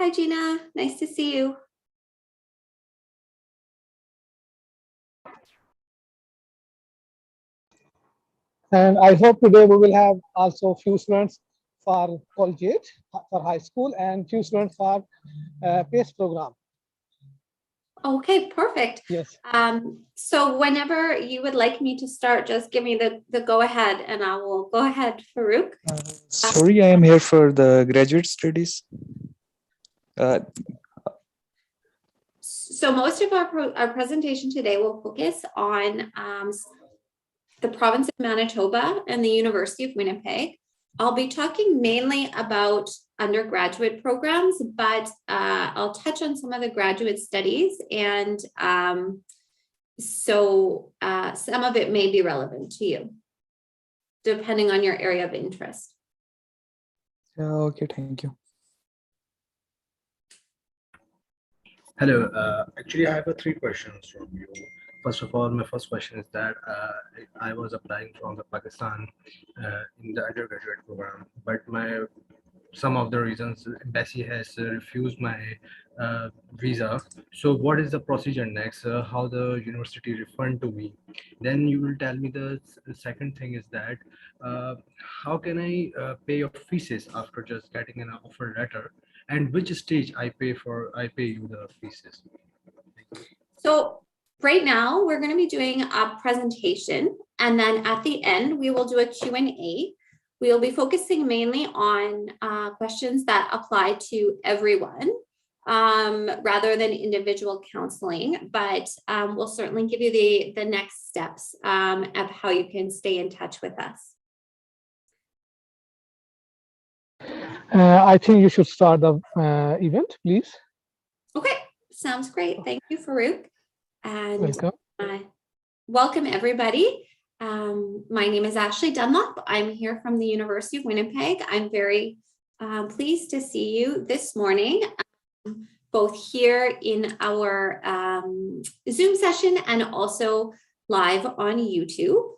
Hi, Gina. Nice to see you. And I hope today we will have also few students for collegiate, for high school, and few students for PACE program. Okay, perfect. Yes. So whenever you would like me to start, just give me the go ahead and I will go ahead, Farouk. Sorry, I am here for the graduate studies. So most of our presentation today will focus on the province of Manitoba and the University of Winnipeg. I'll be talking mainly about undergraduate programs, but I'll touch on some of the graduate studies, and so some of it may be relevant to you, depending on your area of interest. Okay, thank you. Hello. Actually, I have three questions from you. First of all, my first question is that I was applying from the Pakistan in the undergraduate program, but some of the reasons embassy has refused my visa. So what is the procedure next? How the university refund to me? Then you will tell me the second thing is that how can I pay your fees after just getting an offer letter, and which stage I pay you the fees? So right now we're going to be doing a presentation, and then at the end we will do a Q&A. We will be focusing mainly on questions that apply to everyone rather than individual counseling, but we'll certainly give you the next steps of how you can stay in touch with us. I think you should start the event, please. Okay, sounds great. Thank you, Farouk. And Welcome. Welcome, everybody. My name is Ashley Dunlop. I'm here from the University of Winnipeg. I'm very pleased to see you this morning, both here in our Zoom session and also live on YouTube.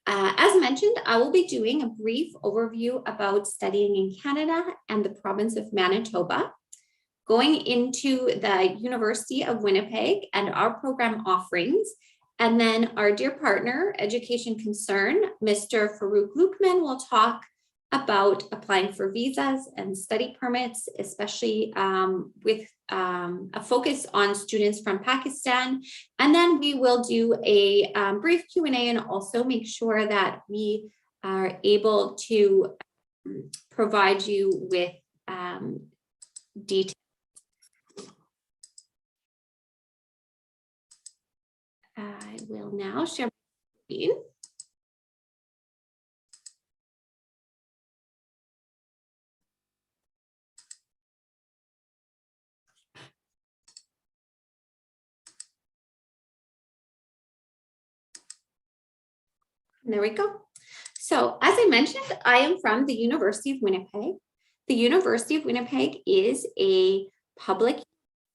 As mentioned, I will be doing a brief overview about studying in Canada and the province of Manitoba, going into the University of Winnipeg and our program offerings, and then our dear partner, Education Concern, Mr. Farouk Lukman, will talk about applying for visas and study permits, especially with a focus on students from Pakistan. And then we will do a brief Q&A and also make sure that we are able to provide you with details. I will now share my screen. And there we go. So as I mentioned, I am from the University of Winnipeg. The University of Winnipeg is a public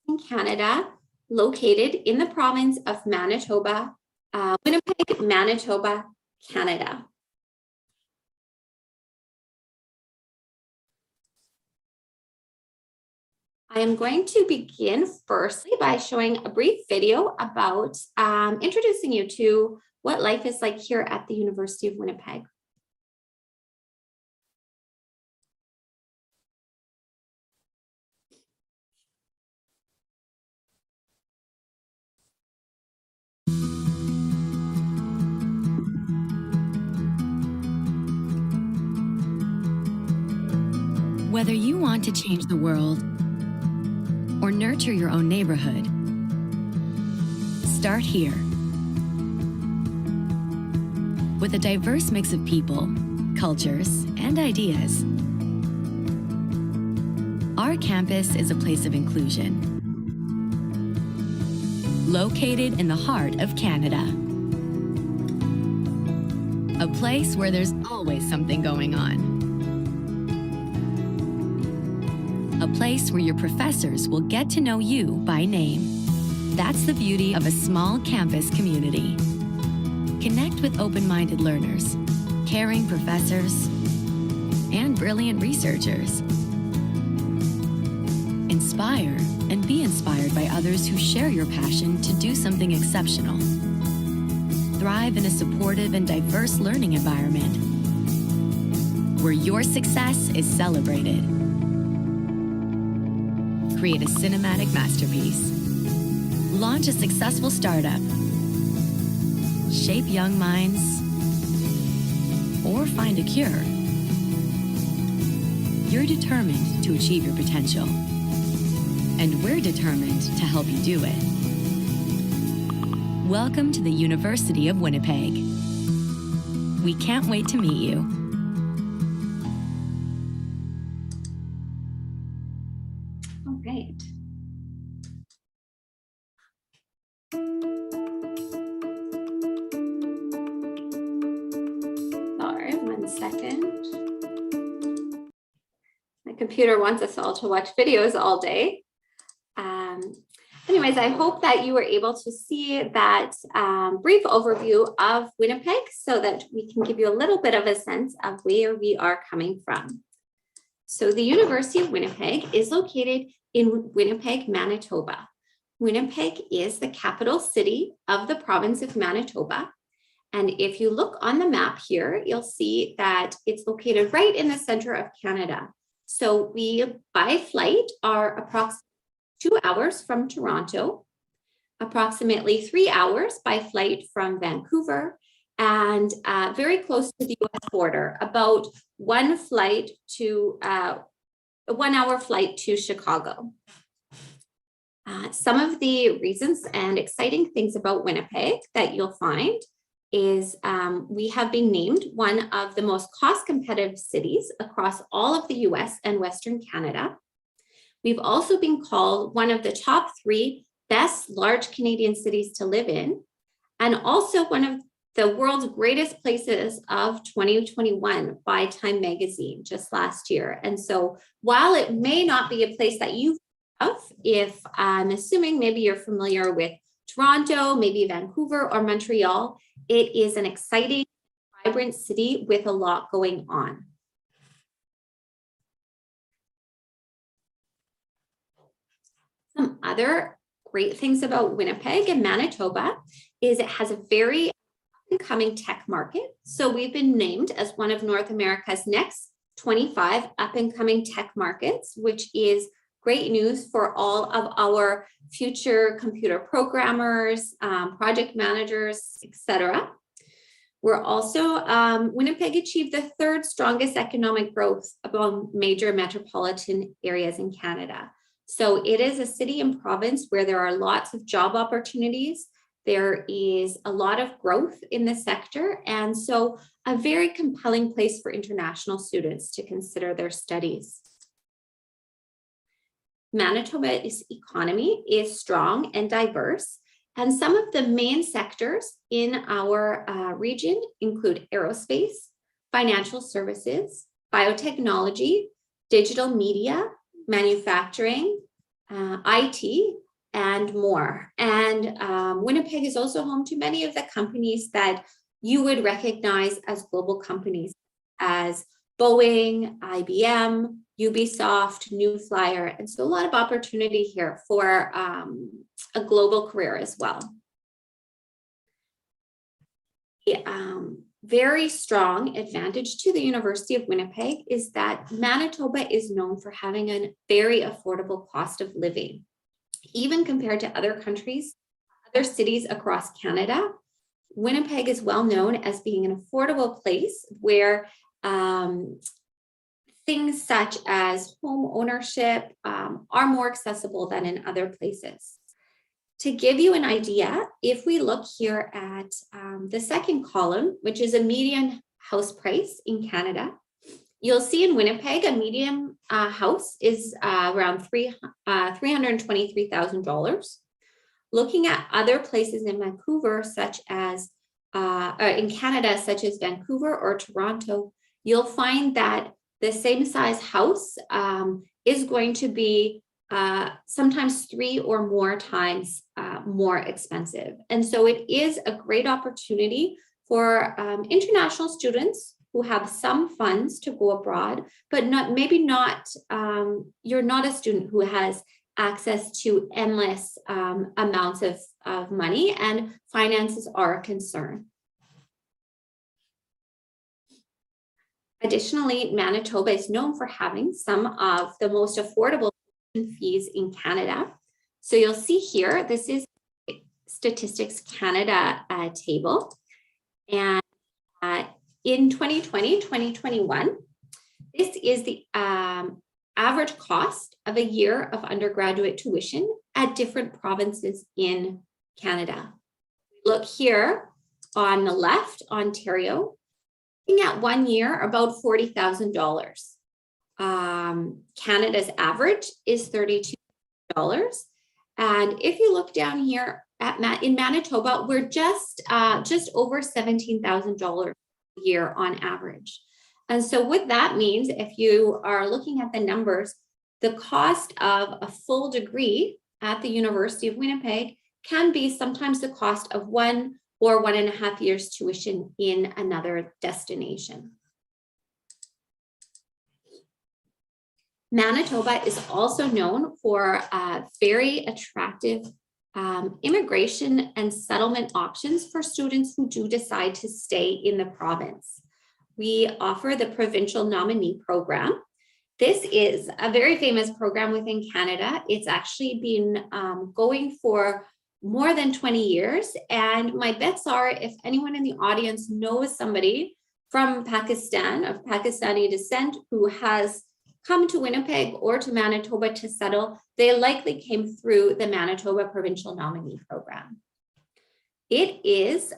in Canada located in the province of Manitoba, Winnipeg, Manitoba, Canada. I am going to begin firstly by showing a brief video about introducing you to what life is like here at the University of Winnipeg. Whether you want to change the world or nurture your own neighborhood, start here. With a diverse mix of people, cultures, and ideas, our campus is a place of inclusion. Located in the heart of Canada. A place where there's always something going on. A place where your professors will get to know you by name. That's the beauty of a small campus community. Connect with open-minded learners, caring professors, and brilliant researchers. Inspire and be inspired by others who share your passion to do something exceptional. Thrive in a supportive and diverse learning environment where your success is celebrated. Create a cinematic masterpiece. Launch a successful startup. Shape young minds. Or find a cure. You're determined to achieve your potential. And we're determined to help you do it. Welcome to the University of Winnipeg. We can't wait to meet you. All right. Sorry, 1 second. My computer wants us all to watch videos all day. Anyways, I hope that you were able to see that brief overview of Winnipeg so that we can give you a little bit of a sense of where we are coming from. So the University of Winnipeg is located in Winnipeg, Manitoba. Winnipeg is the capital city of the province of Manitoba. And if you look on the map here, you'll see that it's located right in the center of Canada. So we, by flight, are approximately 2 hours from Toronto, approximately 3 hours by flight from Vancouver, and very close to the US border, about 1 hour flight to Chicago. Some of the reasons and exciting things about Winnipeg that you'll find is we have been named one of the most cost competitive cities across all of the US and Western Canada. We've also been called one of the top 3 best large Canadian cities to live in, and also one of the world's greatest places of 2021 by Time Magazine just last year. And so while it may not be a place that you have, if I'm assuming maybe you're familiar with Toronto, maybe Vancouver or Montreal, it is an exciting, vibrant city with a lot going on. Some other great things about Winnipeg and Manitoba is it has a very up-and-coming tech market. So we've been named as one of North America's next 25 up-and-coming tech markets, which is great news for all of our future computer programmers, project managers, etc. We're also, Winnipeg achieved the 3rd strongest economic growth among major metropolitan areas in Canada. So it is a city and province where there are lots of job opportunities. There is a lot of growth in the sector, and so a very compelling place for international students to consider their studies. Manitoba's economy is strong and diverse, and some of the main sectors in our region include aerospace, financial services, biotechnology, digital media, manufacturing, IT, and more. And Winnipeg is also home to many of the companies that you would recognize as global companies, as Boeing, IBM, Ubisoft, New Flyer. And so a lot of opportunity here for a global career as well. Very strong advantage to the University of Winnipeg is that Manitoba is known for having a very affordable cost of living. Even compared to other countries, other cities across Canada, Winnipeg is well known as being an affordable place where things such as home ownership are more accessible than in other places. To give you an idea, if we look here at the second column, which is a median house price in Canada, you'll see in Winnipeg, a median house is around $323,000. Looking at other places in Vancouver, such as in Canada, such as Vancouver or Toronto, you'll find that the same size house is going to be sometimes 3 or more times more expensive. And so it is a great opportunity for international students who have some funds to go abroad, but you're not a student who has access to endless amounts of money, and finances are a concern. Additionally, Manitoba is known for having some of the most affordable fees in Canada. So you'll see here, this is Statistics Canada table. And in 2020, 2021, this is the average cost of a year of undergraduate tuition at different provinces in Canada. Look here on the left, Ontario, looking at 1 year, about $40,000. Canada's average is $32. And if you look down here in Manitoba, we're just over $17,000 a year on average. And so what that means, if you are looking at the numbers, the cost of a full degree at the University of Winnipeg can be sometimes the cost of 1 or 1.5 years tuition in another destination. Manitoba is also known for very attractive immigration and settlement options for students who do decide to stay in the province. We offer the Provincial Nominee program. This is a very famous program within Canada. It's actually been going for more than 20 years. And my bets are, if anyone in the audience knows somebody from Pakistan, of Pakistani descent, who has come to Winnipeg or to Manitoba to settle, they likely came through the Manitoba Provincial Nominee program. It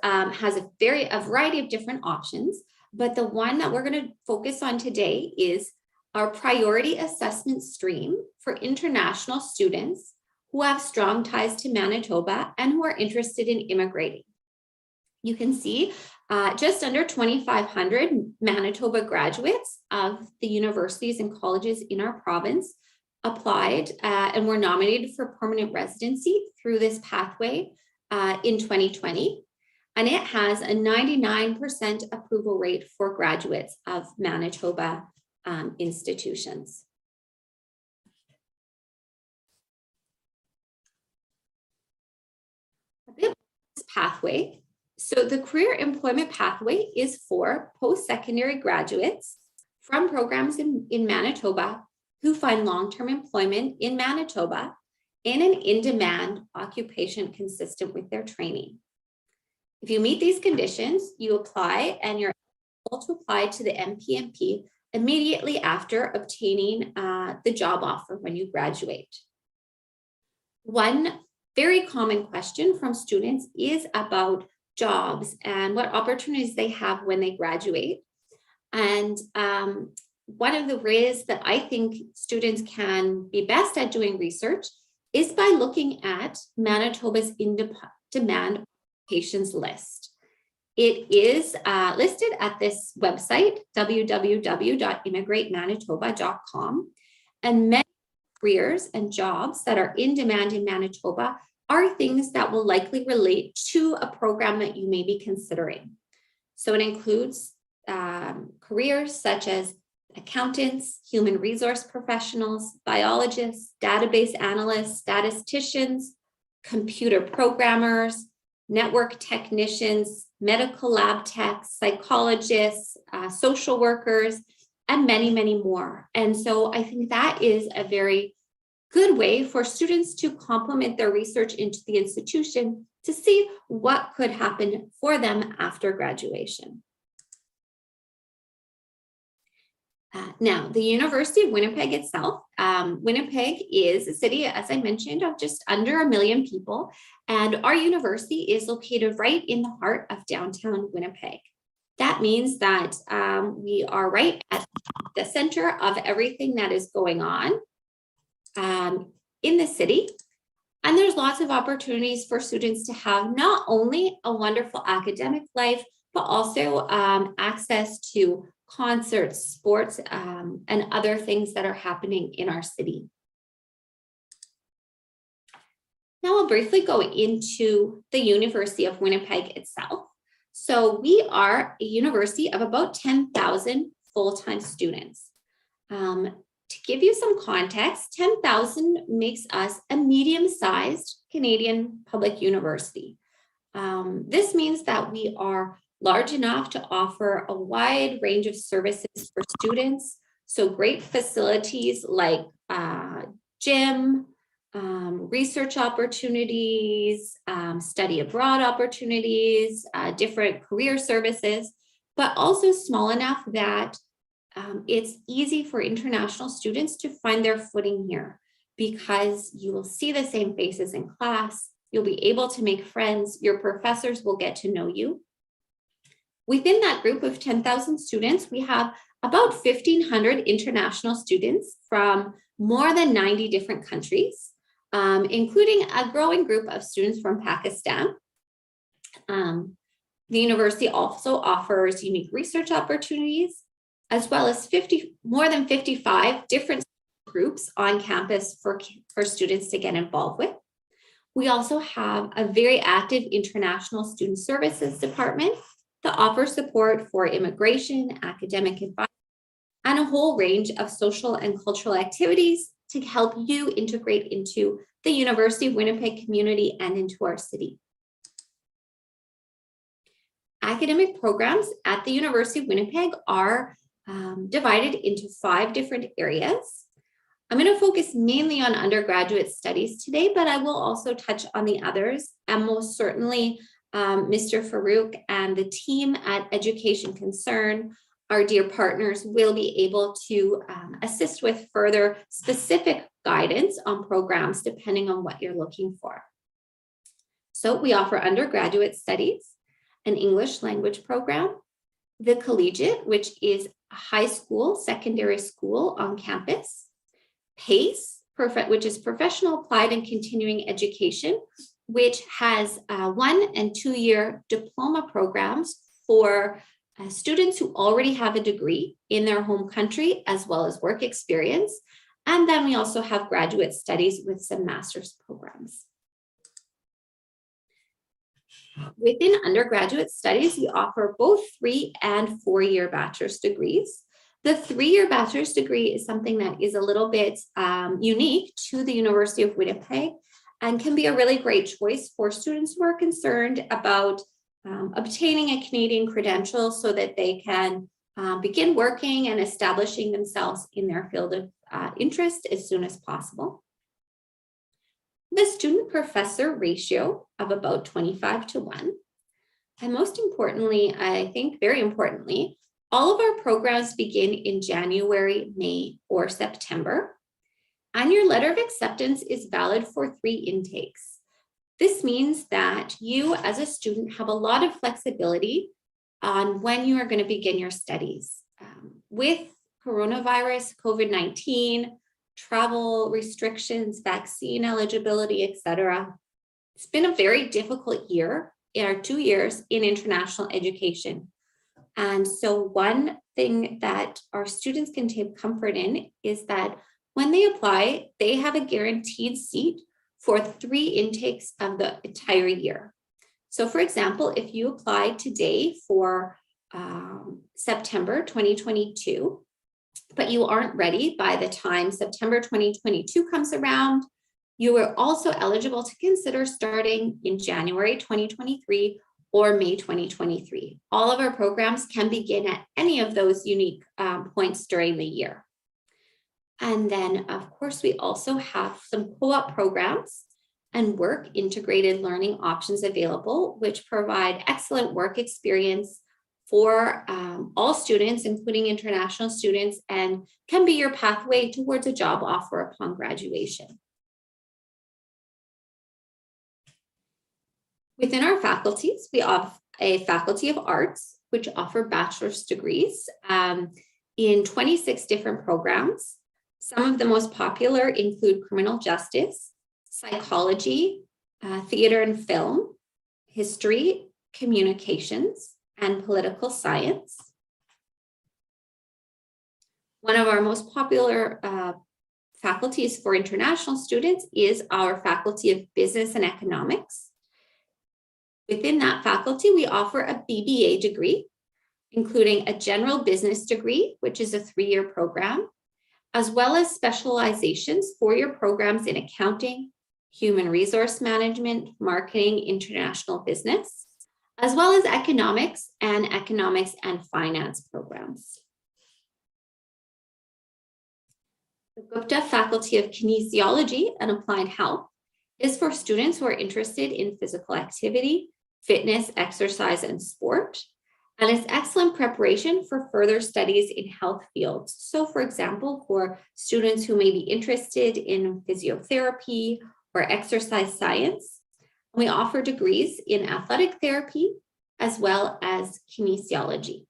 has a variety of different options, but the one that we're going to focus on today is our priority assessment stream for international students who have strong ties to Manitoba and who are interested in immigrating. You can see just under 2,500 Manitoba graduates of the universities and colleges in our province applied and were nominated for permanent residency through this pathway in 2020. And it has a 99% approval rate for graduates of Manitoba institutions. A bit about this pathway. So the career employment pathway is for post-secondary graduates from programs in Manitoba who find long-term employment in Manitoba in an in-demand occupation consistent with their training. If you meet these conditions, you apply and you're able to apply to the MPMP immediately after obtaining the job offer when you graduate. One very common question from students is about jobs and what opportunities they have when they graduate. And one of the ways that I think students can be best at doing research is by looking at Manitoba's in-demand occupations list. It is listed at this website, www.immigratemanitoba.com, and many careers and jobs that are in demand in Manitoba are things that will likely relate to a program that you may be considering. So it includes careers such as accountants, human resource professionals, biologists, database analysts, statisticians, computer programmers, network technicians, medical lab techs, psychologists, social workers, and many, many more. And so I think that is a very good way for students to complement their research into the institution to see what could happen for them after graduation. Now, the University of Winnipeg itself, Winnipeg is a city, as I mentioned, of just under 1 million people, and our university is located right in the heart of downtown Winnipeg. That means that we are right at the center of everything that is going on in the city. And there's lots of opportunities for students to have not only a wonderful academic life, but also access to concerts, sports, and other things that are happening in our city. Now I'll briefly go into the University of Winnipeg itself. So we are a university of about 10,000 full-time students. To give you some context, 10,000 makes us a medium-sized Canadian public university. This means that we are large enough to offer a wide range of services for students. So great facilities like gym, research opportunities, study abroad opportunities, different career services, but also small enough that it's easy for international students to find their footing here because you will see the same faces in class. You'll be able to make friends. Your professors will get to know you. Within that group of 10,000 students, we have about 1,500 international students from more than 90 different countries, including a growing group of students from Pakistan. The university also offers unique research opportunities, as well as more than 55 different groups on campus for students to get involved with. We also have a very active international student services department that offers support for immigration, academic advice, and a whole range of social and cultural activities to help you integrate into the University of Winnipeg community and into our city. Academic programs at the University of Winnipeg are divided into 5 different areas. I'm going to focus mainly on undergraduate studies today, but I will also touch on the others, and most certainly Mr. Farouk and the team at Education Concern, our dear partners, will be able to assist with further specific guidance on programs depending on what you're looking for. So we offer undergraduate studies, an English language program, the collegiate, which is a high school, secondary school on campus, PACE, which is professional applied and continuing education, which has 1- and 2-year diploma programs for students who already have a degree in their home country, as well as work experience. And then we also have graduate studies with some master's programs. Within undergraduate studies, we offer both 3- and 4-year bachelor's degrees. The 3-year bachelor's degree is something that is a little bit unique to the University of Winnipeg and can be a really great choice for students who are concerned about obtaining a Canadian credential so that they can begin working and establishing themselves in their field of interest as soon as possible. The student-professor ratio of about 25:1. And most importantly, I think very importantly, all of our programs begin in January, May, or September. And your letter of acceptance is valid for 3 intakes. This means that you as a student have a lot of flexibility on when you are going to begin your studies. With coronavirus, COVID-19, travel restrictions, vaccine eligibility, etc., it's been a very difficult year, or 2 years in international education. And so one thing that our students can take comfort in is that when they apply, they have a guaranteed seat for 3 intakes of the entire year. So for example, if you apply today for September 2022, but you aren't ready by the time September 2022 comes around, you are also eligible to consider starting in January 2023 or May 2023. All of our programs can begin at any of those unique points during the year. And then, of course, we also have some co-op programs and work integrated learning options available, which provide excellent work experience for all students, including international students, and can be your pathway towards a job offer upon graduation. Within our faculties, we have a Faculty of Arts, which offer bachelor's degrees in 26 different programs. Some of the most popular include criminal justice, psychology, theater and film, history, communications, and political science. One of our most popular faculties for international students is our Faculty of Business and Economics. Within that faculty, we offer a BBA degree, including a general business degree, which is a 3-year program, as well as specializations for your programs in accounting, human resource management, marketing, international business, as well as economics and finance programs. The Gupta Faculty of Kinesiology and Applied Health is for students who are interested in physical activity, fitness, exercise, and sport, and it's excellent preparation for further studies in health fields. So for example, for students who may be interested in physiotherapy or exercise science, we offer degrees in athletic therapy as well as kinesiology.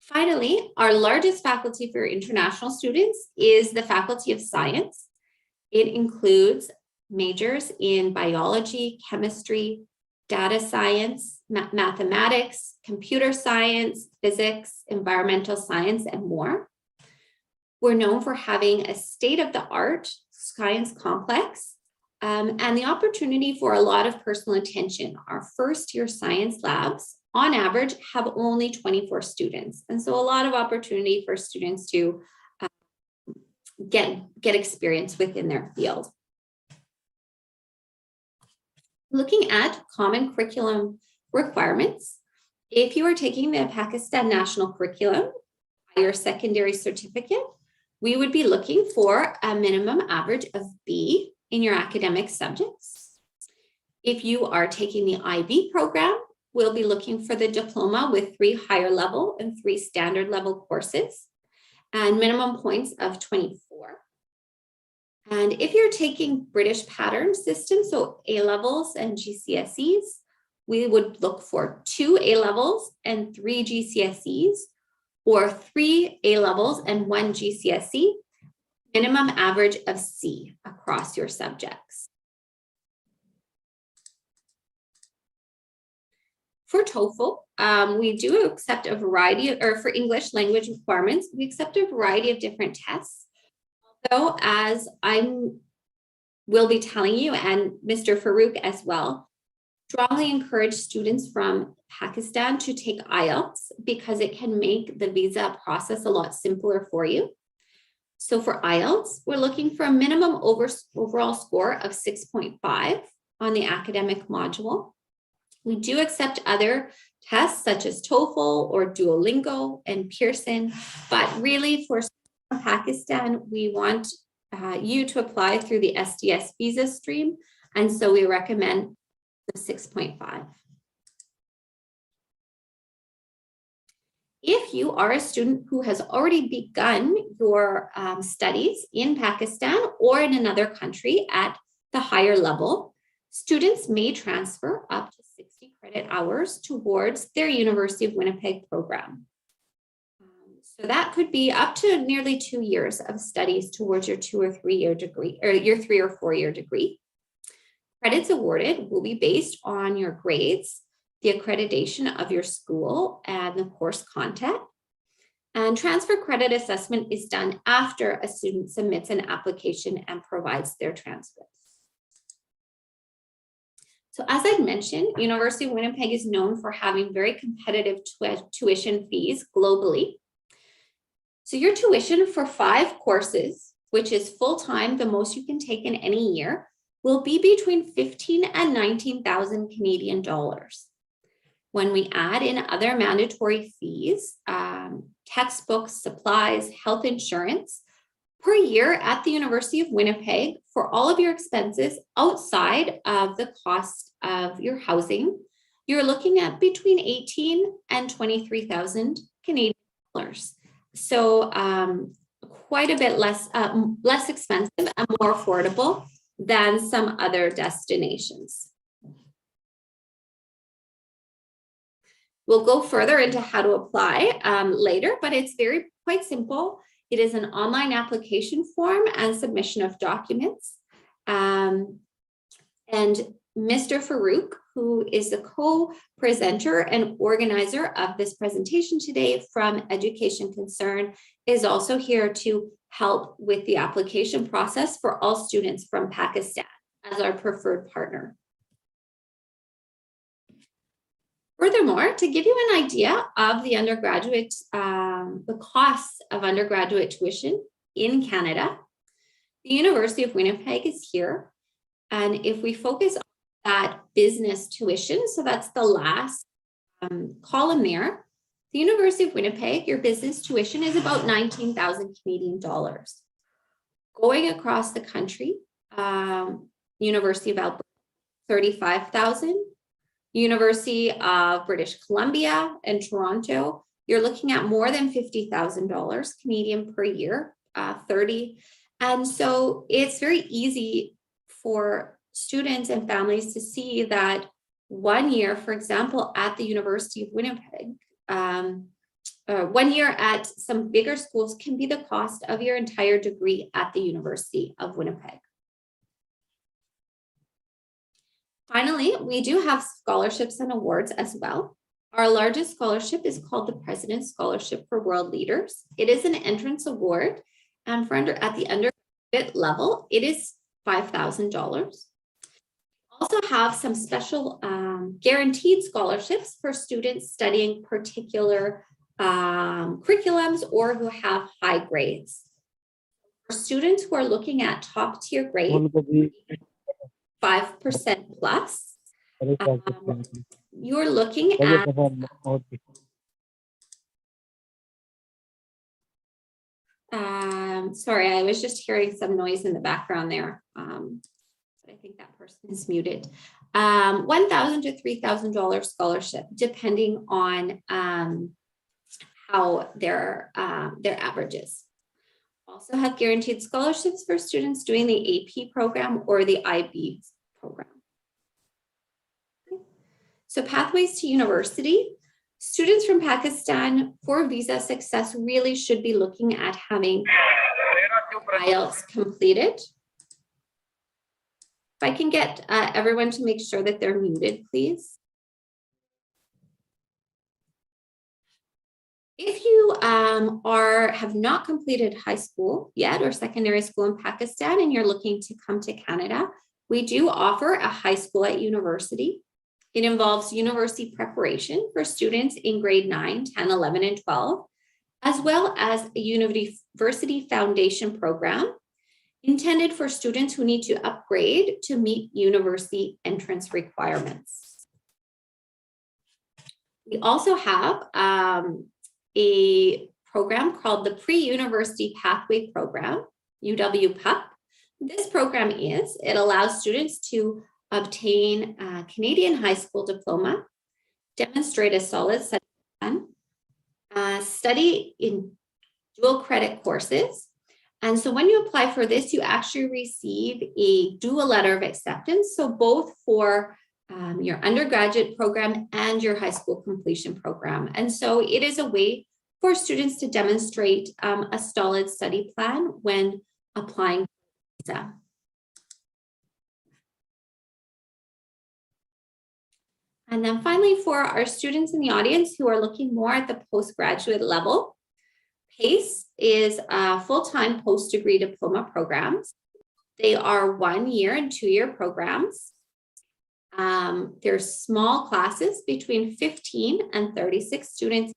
Finally, our largest faculty for international students is the Faculty of Science. It includes majors in biology, chemistry, data science, mathematics, computer science, physics, environmental science, and more. We're known for having a state-of-the-art science complex and the opportunity for a lot of personal attention. Our first-year science labs, on average, have only 24 students. And so a lot of opportunity for students to get experience within their field. Looking at common curriculum requirements, if you are taking the Pakistan National Curriculum, your secondary certificate, we would be looking for a minimum average of B in your academic subjects. If you are taking the IB program, we'll be looking for the diploma with 3 higher level and 3 standard level courses and minimum points of 24. And if you're taking British pattern system, so A-levels and GCSEs, we would look for 2 A-levels and 3 GCSEs, or 3 A-levels and 1 GCSE, minimum average of C across your subjects. For TOEFL, we do accept a variety, or for English language requirements, we accept a variety of different tests. Although, as I will be telling you, and Mr. Farouk as well, strongly encourage students from Pakistan to take Ielts because it can make the visa process a lot simpler for you. So for Ielts, we're looking for a minimum overall score of 6.5 on the academic module. We do accept other tests such as TOEFL or Duolingo and Pearson, but really for Pakistan, we want you to apply through the SDS visa stream, and so we recommend the 6.5. If you are a student who has already begun your studies in Pakistan or in another country at the higher level, students may transfer up to 60 credit hours towards their University of Winnipeg program. So that could be up to nearly 2 years of studies towards your 2 or 3 year degree, or your 3 or 4 year degree. Credits awarded will be based on your grades, the accreditation of your school, and the course content. And transfer credit assessment is done after a student submits an application and provides their transcripts. So as I mentioned, University of Winnipeg is known for having very competitive tuition fees globally. So your tuition for 5 courses, which is full-time, the most you can take in any year, will be between 15 and 19,000 Canadian dollars. When we add in other mandatory fees, textbooks, supplies, health insurance, per year at the University of Winnipeg, for all of your expenses outside of the cost of your housing, you're looking at between 18 and 23,000 Canadian dollars. So quite a bit less expensive and more affordable than some other destinations. We'll go further into how to apply later, but it's quite simple. It is an online application form and submission of documents. And Mr. Farouk, who is the co-presenter and organizer of this presentation today from Education Concern, is also here to help with the application process for all students from Pakistan as our preferred partner. Furthermore, to give you an idea of the undergraduate, the costs of undergraduate tuition in Canada, the University of Winnipeg is here. And if we focus on that business tuition, so that's the last column there, the University of Winnipeg, your business tuition is about 19,000 Canadian dollars. Going across the country, University of Alberta, 35,000. University of British Columbia and Toronto, you're looking at more than $50,000 Canadian per year, 30. And so it's very easy for students and families to see that 1 year, for example, at the University of Winnipeg, 1 year at some bigger schools can be the cost of your entire degree at the University of Winnipeg. Finally, we do have scholarships and awards as well. Our largest scholarship is called the President's Scholarship for World Leaders. It is an entrance award, and for at the undergraduate level, it is $5,000. Also have some special guaranteed scholarships for students studying particular curriculums or who have high grades. For students who are looking at top tier grades, 5% plus, you're looking at sorry, I was just hearing some noise in the background there. I think that person is muted. $1,000 to $3,000 scholarship, depending on how their average is. Also have guaranteed scholarships for students doing the AP program or the IB program. So pathways to university. Students from Pakistan for visa success really should be looking at having Ielts completed. If I can get everyone to make sure that they're muted, please. If you have not completed high school yet or secondary school in Pakistan and you're looking to come to Canada, we do offer a high school at university. It involves university preparation for students in grade 9, 10, 11, and 12, as well as a university foundation program intended for students who need to upgrade to meet university entrance requirements. We also have a program called the Pre-University Pathway Program, UW-PUP. This program it allows students to obtain a Canadian high school diploma, demonstrate a solid study plan, study in dual credit courses. And so when you apply for this, you actually receive a dual letter of acceptance. So both for your undergraduate program and your high school completion program. And so it is a way for students to demonstrate a solid study plan when applying for visa. And then finally, for our students in the audience who are looking more at the postgraduate level, PACE is full-time post-degree diploma programs. They are 1 year and 2 year programs. There's small classes between 15 and 36 students.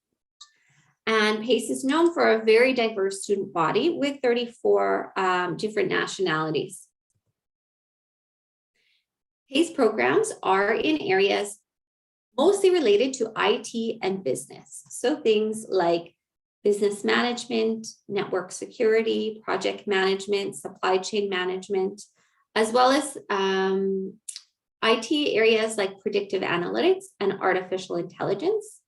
And PACE is known for a very diverse student body with 34 different nationalities. PACE programs are in areas mostly related to IT and business. So things like business management, network security, project management, supply chain management, as well as IT areas like predictive analytics and artificial intelligence.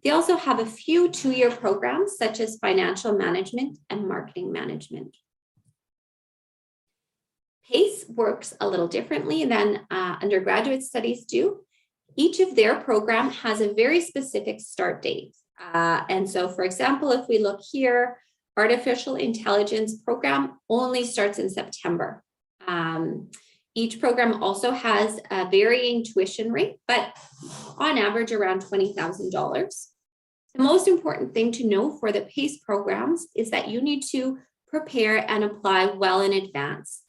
They also have a few 2 year programs such as financial management and marketing management. PACE works a little differently than undergraduate studies do. Each of their program has a very specific start date. And so, for example, if we look here, artificial intelligence program only starts in September. Each program also has a varying tuition rate, but on average around $20,000. The most important thing to know for the PACE programs is that you need to prepare and apply well in advance.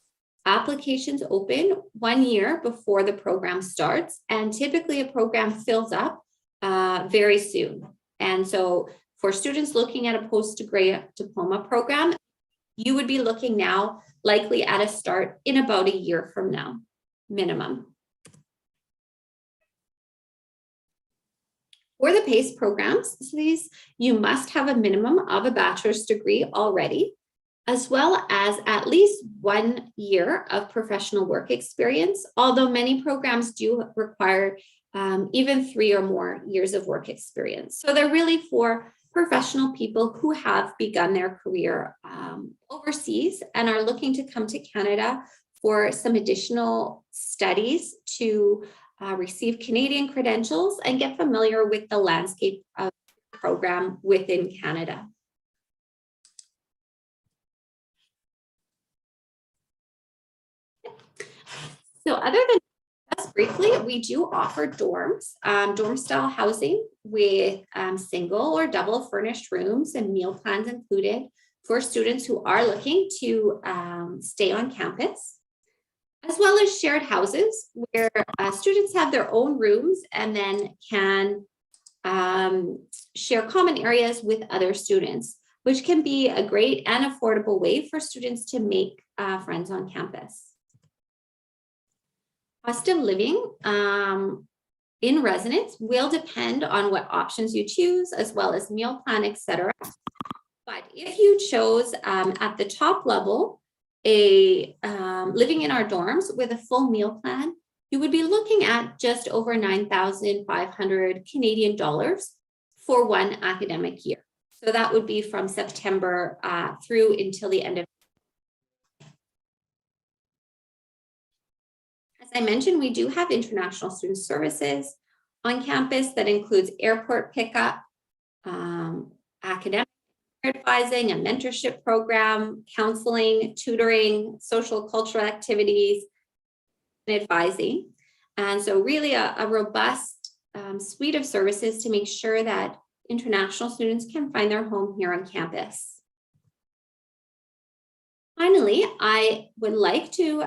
Applications open 1 year before the program starts, and typically a program fills up very soon. And so for students looking at a postgraduate diploma program, you would be looking now likely at a start in about a year from now, minimum. For the PACE programs, these you must have a minimum of a bachelor's degree already, as well as at least 1 year of professional work experience, although many programs do require even 3 or more years of work experience. So they're really for professional people who have begun their career overseas and are looking to come to Canada for some additional studies to receive Canadian credentials and get familiar with the landscape of the program within Canada. So other than just briefly, we do offer dorms, dorm style housing with single or double furnished rooms and meal plans included for students who are looking to stay on campus, as well as shared houses where students have their own rooms and then can share common areas with other students, which can be a great and affordable way for students to make friends on campus. Cost of living in residence will depend on what options you choose, as well as meal plan, etc. But if you chose at the top level, living in our dorms with a full meal plan, you would be looking at just over 9,500 Canadian dollars for one academic year. So that would be from September through until the end of. As I mentioned, we do have international student services on campus that includes airport pickup, academic advising, a mentorship program, counseling, tutoring, social cultural activities, and advising. And so really a robust suite of services to make sure that international students can find their home here on campus. Finally, I would like to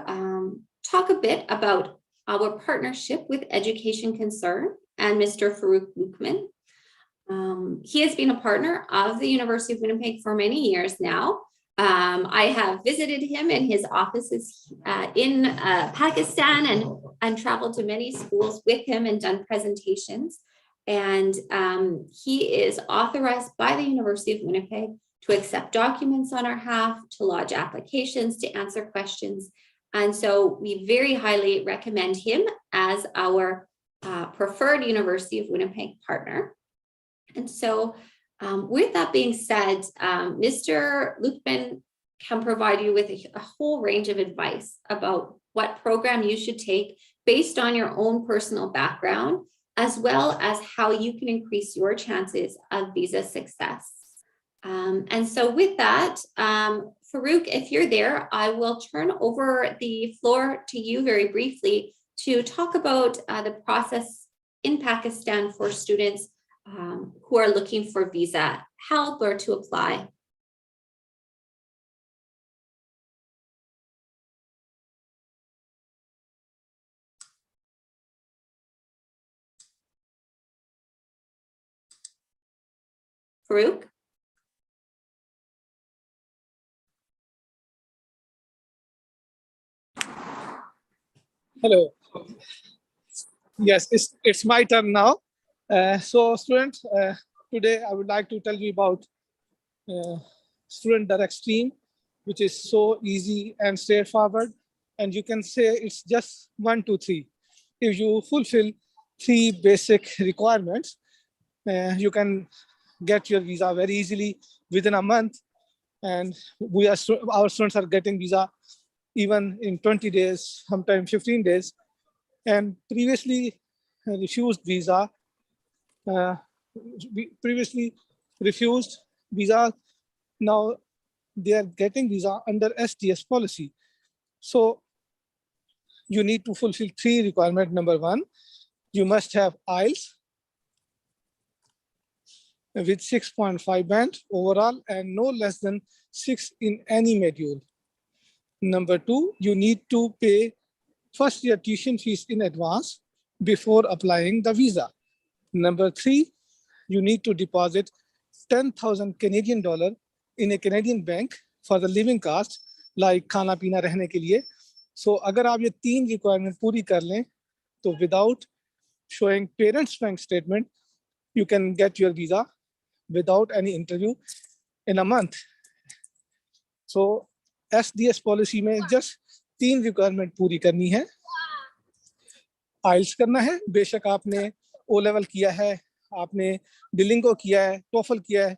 talk a bit about our partnership with Education Concern and Mr. Farouk Lukman. He has been a partner of the University of Winnipeg for many years now. I have visited him in his offices in Pakistan and traveled to many schools with him and done presentations. And he is authorized by the University of Winnipeg to accept documents on our behalf, to lodge applications, to answer questions. And so we very highly recommend him as our preferred University of Winnipeg partner. And so with that being said, Mr. Lukman can provide you with a whole range of advice about what program you should take based on your own personal background, as well as how you can increase your chances of visa success. And so with that, Farouk, if you're there, I will turn over the floor to you very briefly to talk about the process in Pakistan for students who are looking for visa help or to apply. Farouk? Hello. Yes, it's my turn now. So students, today I would like to tell you about Student Direct Stream, which is so easy and straightforward. And you can say it's just 1, 2, 3. If you fulfill 3 basic requirements, you can get your visa very easily within a month. And our students are getting visa even in 20 days, sometimes 15 days. And previously refused visa, now they are getting visa under STS policy. So you need to fulfill 3 requirements. Number 1, you must have Ielts with 6.5 band overall and no less than 6 in any module. Number 2, you need to pay first year tuition fees in advance before applying the visa. Number 3, you need to deposit 10,000 Canadian dollar in a Canadian bank for the living cost, like खाना पीना रहने के लिए. So अगर आप ये 3 requirement पूरी कर लें, तो without showing parents' bank statement, you can get your visa without any interview in a month. So SDS policy में just 3 requirement पूरी करनी है. IELTS करना है, बेशक आपने O level किया है, आपने Duolingo किया है, TOEFL किया है,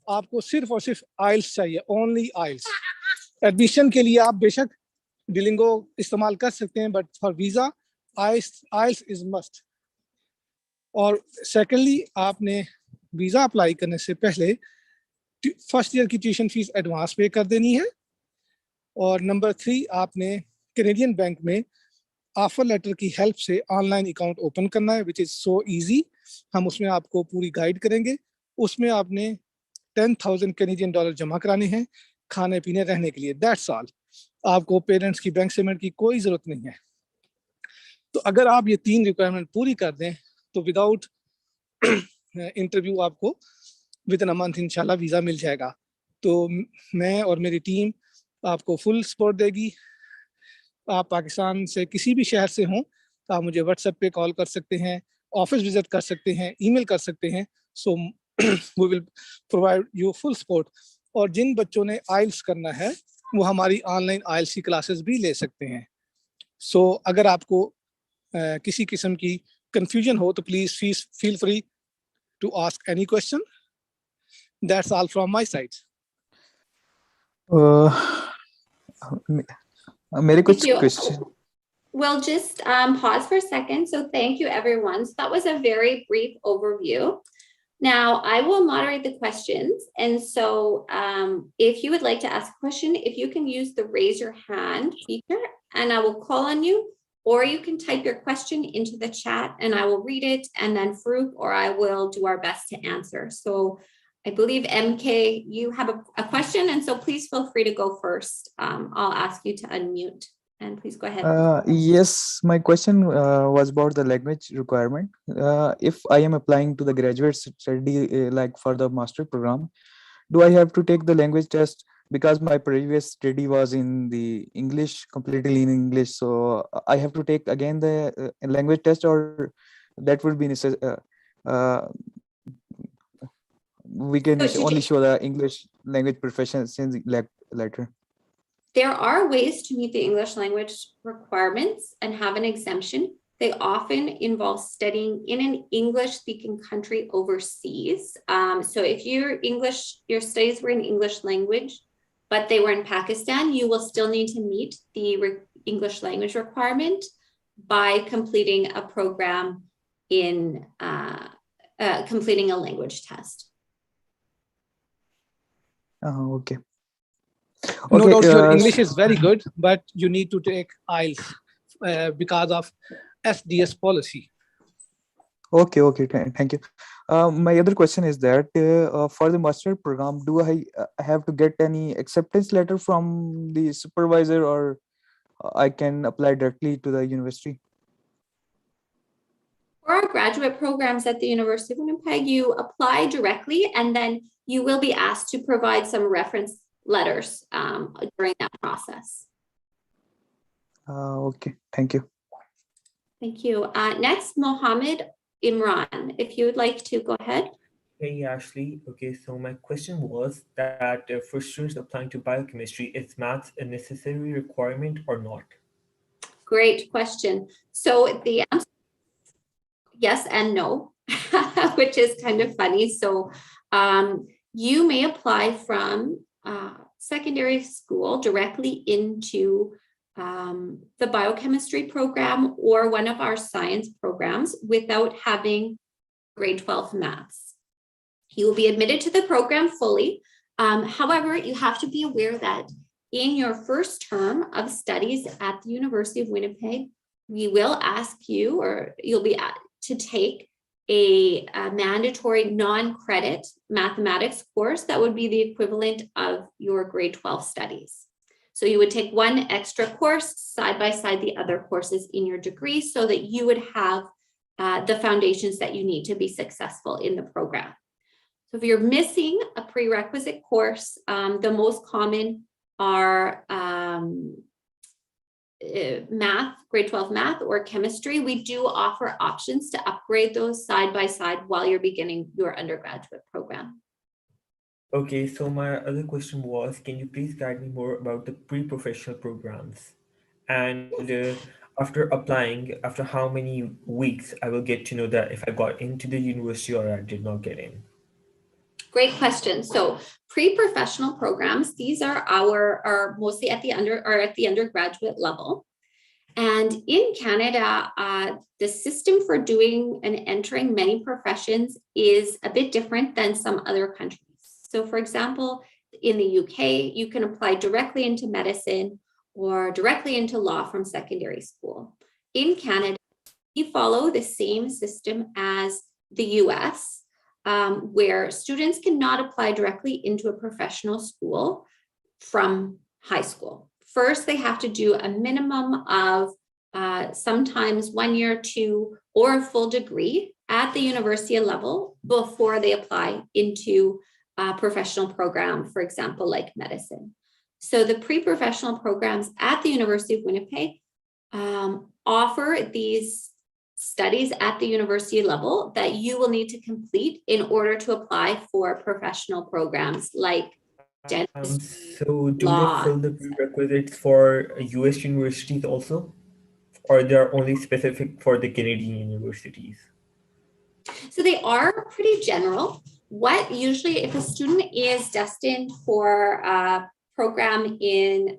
आपको सिर्फ और सिर्फ IELTS चाहिए, only IELTS. एडमिशन के लिए आप बेशक Duolingo इस्तेमाल कर सकते हैं, but for visa IELTS is must. और सेकेंडली आपने वीजा अप्लाई करने से पहले फर्स्ट ईयर की ट्यूशन फीस एडवांस पे कर देनी है. और नंबर 3, आपने कैनेडियन बैंक में ऑफर लेटर की हेल्प से ऑनलाइन अकाउंट ओपन करना है, विच इज सो इजी. हम उसमें आपको पूरी गाइड करेंगे. उसमें आपने 10,000 कैनेडियन डॉलर जमा कराने हैं खाने पीने रहने के लिए. That's all. आपको पेरेंट्स की बैंक स्टेटमेंट की कोई जरूरत नहीं है. तो अगर आप ये 3 रिक्वायरमेंट पूरी कर दें तो विदाउट इंटरव्यू आपको विद इन अ मंथ इंशाल्लाह वीज़ा मिल जाएगा. तो मैं और मेरी टीम आपको फुल सपोर्ट देगी. आप पाकिस्तान से किसी भी शहर से हों तो आप मुझे व्हाट्सएप पे कॉल कर सकते हैं, ऑफिस विजिट कर सकते हैं, ईमेल कर सकते हैं. So we will provide you full support. और जिन बच्चों ने आइल्स करना है वो हमारी ऑनलाइन आइल्स की क्लासेस भी ले सकते हैं. सो अगर आपको किसी किस्म की confusion हो तो please feel free to ask any question. That's all from my side. मेरे कुछ Thank you. Question. We'll just pause for a second. So thank you, everyone. So that was a very brief overview. Now I will moderate the questions. And so if you would like to ask a question, if you can use the raise your hand feature and I will call on you, or you can type your question into the chat and I will read it, and then Farouk or I will do our best to answer. So I believe MK, you have a question, and so please feel free to go first. I'll ask you to unmute and please go ahead. Yes, my question was about the language requirement. If I am applying to the graduate study, like for the master program, do I have to take the language test? Because my previous study was in the English, completely in English, so I have to take again the language test, or that would be necessary. We can only show the English language proficiency letter. There are ways to meet the English language requirements and have an exemption. They often involve studying in an English-speaking country overseas. So if your studies were in English language, but they were in Pakistan, you will still need to meet the English language requirement by completing a program in completing a language test. Okay. No Okay, doubt your English is very good, but you need to take IELTS because of SDS policy. Okay, thank you. My other question is that for the master program, do I have to get any acceptance letter from the supervisor, or I can apply directly to the university? For our graduate programs at the University of Winnipeg, you apply directly, and then you will be asked to provide some reference letters during that process. Okay, thank you. Thank you. Next, Mohammed Imran, if you would like to go ahead. Hey, Ashley. Okay, so my question was that for students applying to biochemistry, is maths a necessary requirement or not? Great question. So the answer is yes and no, which is kind of funny. So you may apply from secondary school directly into the biochemistry program or one of our science programs without having grade 12 maths. You will be admitted to the program fully. However, you have to be aware that in your first term of studies at the University of Winnipeg, we will ask you, or you'll be to take a mandatory non-credit mathematics course that would be the equivalent of your grade 12 studies. So you would take one extra course side by side the other courses in your degree so that you would have the foundations that you need to be successful in the program. So if you're missing a prerequisite course, the most common are math, grade 12 math or chemistry. We do offer options to upgrade those side by side while you're beginning your undergraduate program. Okay, so my other question was, can you please guide me more about the pre-professional programs? And after applying, after how many weeks I will get to know that if I got into the university or I did not get in? Great question. So pre-professional programs, these are mostly at the undergraduate level. And in Canada, the system for doing and entering many professions is a bit different than some other countries. So for example, in the UK, you can apply directly into medicine or directly into law from secondary school. In Canada, we follow the same system as the US, where students cannot apply directly into a professional school from high school. First, they have to do a minimum of sometimes 1 year, 2, or a full degree at the university level before they apply into a professional program, for example, like medicine. So the pre-professional programs at the University of Winnipeg offer these studies at the university level that you will need to complete in order to apply for professional programs like dentistry, So do they law. fill the prerequisites for US universities also? Or they're only specific for the Canadian universities? So they are pretty general. What usually, if a student is destined for a program in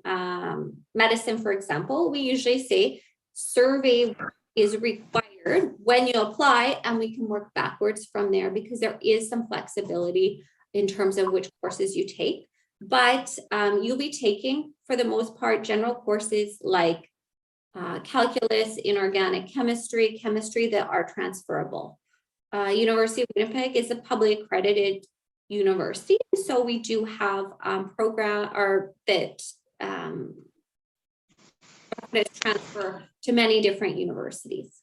medicine, for example, we usually say survey is required when you apply, and we can work backwards from there because there is some flexibility in terms of which courses you take. But you'll be taking, for the most part, general courses like calculus, inorganic chemistry that are transferable. University of Winnipeg is a publicly accredited university, so we do have that transfer to many different universities.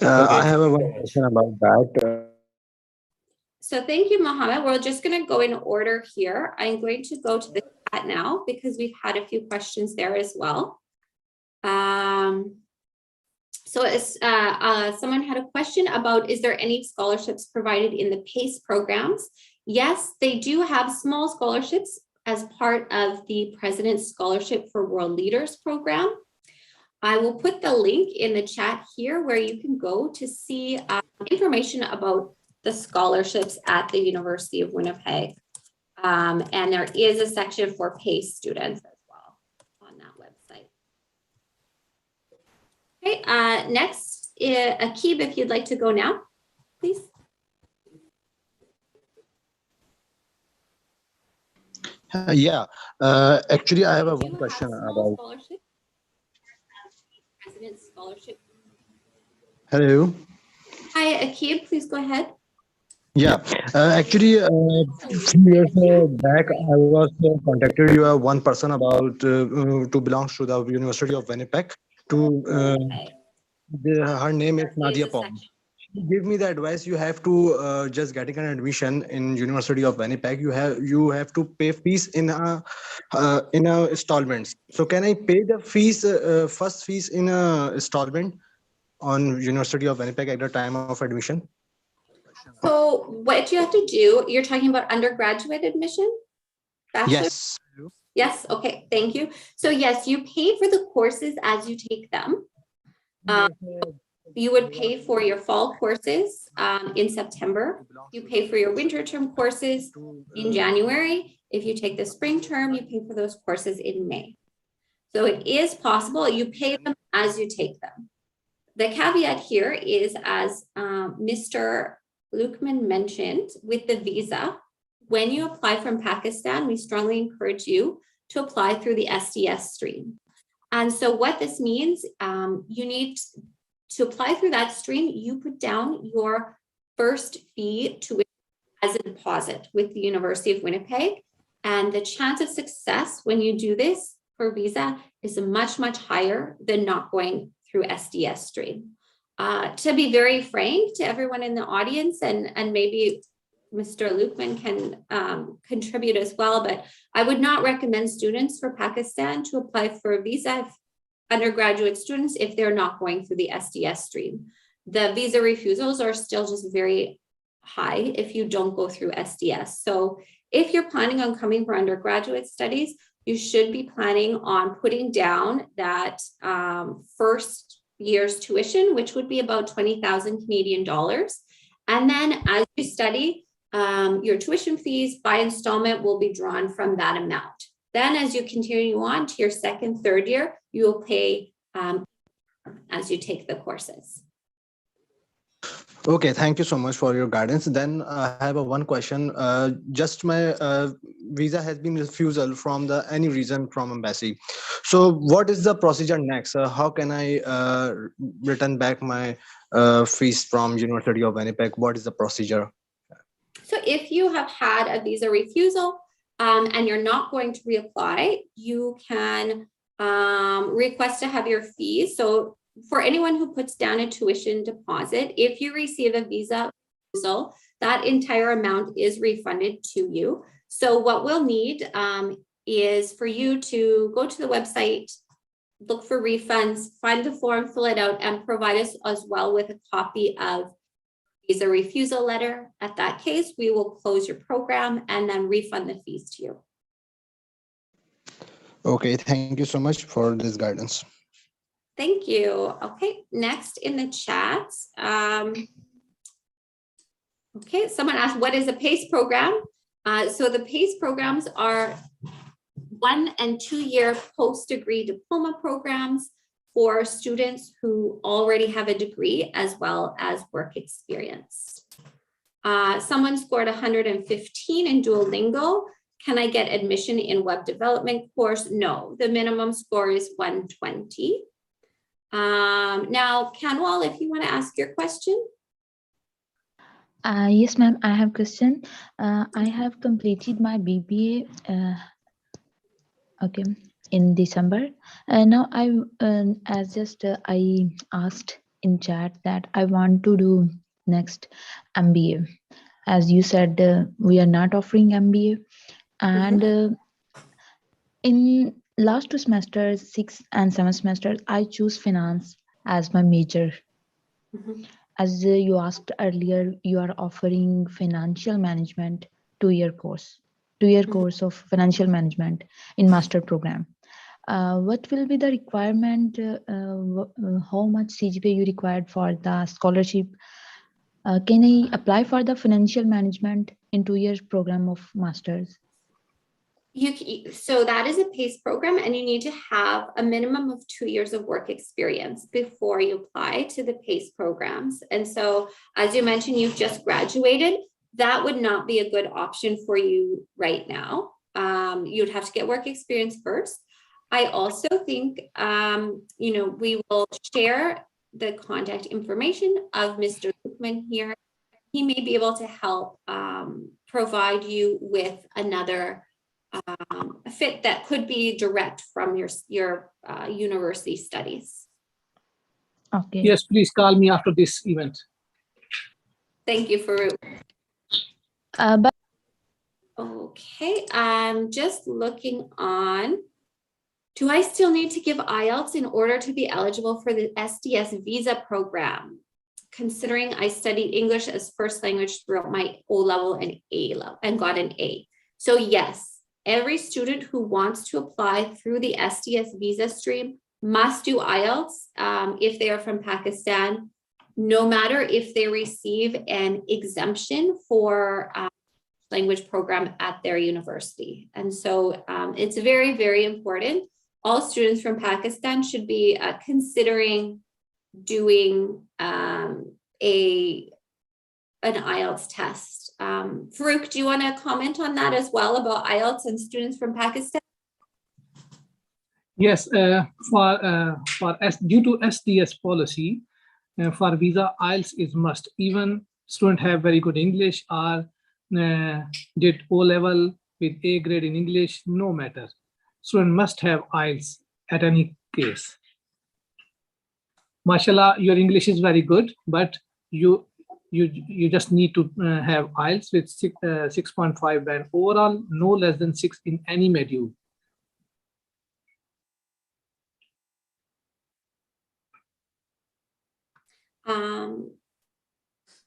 I have one question about that. So thank you, Mohammed. We're just going to go in order here. I'm going to go to the chat now because we've had a few questions there as well. So someone had a question about, is there any scholarships provided in the PACE programs? Yes, they do have small scholarships as part of the President's Scholarship for World Leaders program. I will put the link in the chat here where you can go to see information about the scholarships at the University of Winnipeg. And there is a section for PACE students as well on that website. Okay, next, Akib, if you'd like to go now, please. Actually, I have one question about. President's Scholarship. Hello. Hi, Akib, please go ahead. Actually, a few years back, I was contacted you one person about to belong to the University of Winnipeg. Her name is Nadia Pong. She gave me the advice: you have to just getting an admission in University of Winnipeg. You have to pay fees in installments. So can I pay the fees first fees in a installment on University of Winnipeg at the time of admission? So what you have to do, you're talking about undergraduate admission? Bachelor? Yes. Yes, okay, thank you. So yes, you pay for the courses as you take them. You would pay for your fall courses in September. You pay for your winter term courses in January. If you take the spring term, you pay for those courses in May. So it is possible, you pay them as you take them. The caveat here is, as Mr. Lukman mentioned, with the visa, when you apply from Pakistan, we strongly encourage you to apply through the SDS stream. And so what this means, you need to apply through that stream, you put down your first fee to it as a deposit with the University of Winnipeg. And the chance of success when you do this for visa is much, much higher than not going through SDS stream. To be very frank to everyone in the audience, and maybe Mr. Lukman can contribute as well, but I would not recommend students for Pakistan to apply for a visa, undergraduate students, if they're not going through the SDS stream. The visa refusals are still just very high if you don't go through SDS. So if you're planning on coming for undergraduate studies, you should be planning on putting down that first year's tuition, which would be about 20,000 Canadian dollars. And then as you study, your tuition fees by installment will be drawn from that amount. Then as you continue on to your second, third year, you will pay as you take the courses. Okay, thank you so much for your guidance. Then I have one question. Just my visa has been refusal from any reason from embassy. So what is the procedure next? How can I return back my fees from University of Winnipeg? What is the procedure? So if you have had a visa refusal and you're not going to reapply, you can request to have your fees. So for anyone who puts down a tuition deposit, if you receive a visa refusal, that entire amount is refunded to you. So what we'll need is for you to go to the website, look for refunds, find the form, fill it out, and provide us as well with a copy of visa refusal letter. At that case, we will close your program and then refund the fees to you. Okay, thank you so much for this guidance. Thank you. Okay, next in the chat. Okay, someone asked, what is a PACE program? So the PACE programs are 1- and 2-year post-degree diploma programs for students who already have a degree as well as work experience. Someone scored 115 in Duolingo. Can I get admission in web development course? No, the minimum score is 120. Now, Kanwal, if you want to ask your question. Yes, ma'am, I have a question. I have completed my BBA in December. Now I asked in chat that I want to do next MBA. As you said, we are not offering MBA. And in last 2 semesters, 6th and 7th semesters, I choose finance as my major. As you asked earlier, you are offering financial management 2-year course, 2-year course of financial management in master program. What will be the requirement? How much CGPA you required for the scholarship? Can I apply for the financial management in 2-year program of masters? So that is a PACE program, and you need to have a minimum of 2 years of work experience before you apply to the PACE programs. And so, as you mentioned, you've just graduated. That would not be a good option for you right now. You'd have to get work experience first. I also think, we will share the contact information of Mr. Lukman here. He may be able to help provide you with another fit that could be direct from your university studies. Okay. Yes, please call me after this event. Thank you, Farouk. But Okay, I'm just looking on. Do I still need to give Ielts in order to be eligible for the SDS visa program? Considering I studied English as first language throughout my O-level and A-level and got an A. So yes, every student who wants to apply through the SDS visa stream must do Ielts if they are from Pakistan, no matter if they receive an exemption for language program at their university. And so it's very, very important. All students from Pakistan should be considering doing an IELTS test. Farouk, do you want to comment on that as well about IELTS and students from Pakistan? Yes, due to SDS policy, for visa, IELTS is must. Even student have very good English or did O-level with A grade in English, no matter. Student must have IELTS at any case. Mashallah, your English is very good, but you just need to have IELTS with 6.5 and overall no less than 6 in any module.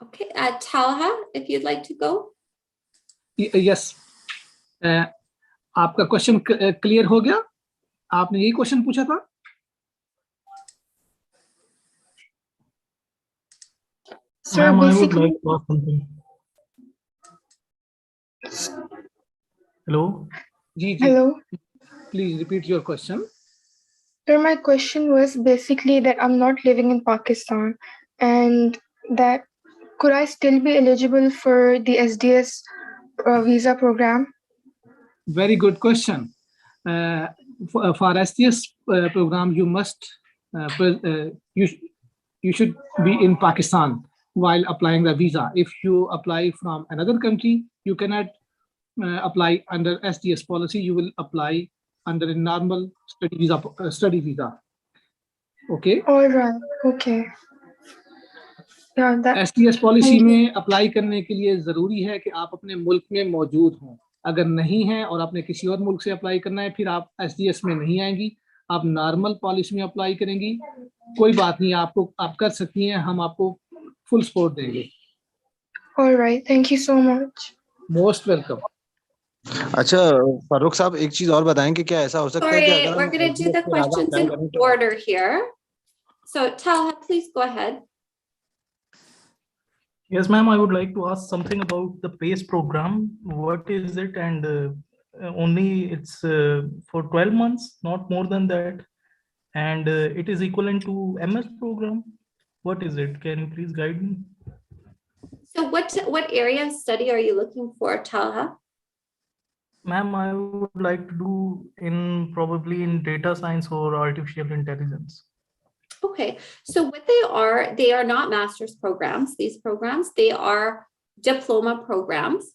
Okay, Talha, if you'd like to go. Yes. आपका question clear हो गया? आपने यही question पूछा था? Sir, Ma'am, I would basically, like to ask something. Hello? hello. Please repeat your question. Sir, my question was basically that I'm not living in Pakistan and that could I still be eligible for the SDS visa program? Very good question. For SDS program, you must you should be in Pakistan while applying the visa. If you apply from another country, you cannot apply under SDS policy. You will apply under a normal study visa. Okay. All right. Okay. Yeah, that. SDS policy में apply करने के लिए जरूरी है कि आप अपने मुल्क में मौजूद हों. अगर नहीं है और आपने किसी और मुल्क से अप्लाई करना है, फिर आप SDS में नहीं आएंगी, आप नॉर्मल पॉलिसी में अप्लाई करेंगी. कोई बात नहीं, आप कर सकती हैं, हम आपको फुल सपोर्ट देंगे. All right. Thank you so much. Most welcome. अच्छा फारूक साहब, एक चीज और बताएं कि क्या ऐसा हो सकता है कि Sorry, अगर we're going to do the questions in order here. So Talha, please go ahead. Yes, ma'am, I would like to ask something about the PACE program. What is it? And only it's for 12 months, not more than that. And it is equivalent to MS program. What is it? Can you please guide me? So what area of study are you looking for, Talha? Ma'am, I would like to do probably in data science or artificial intelligence. Okay, so what they are not master's programs. These programs, they are diploma programs,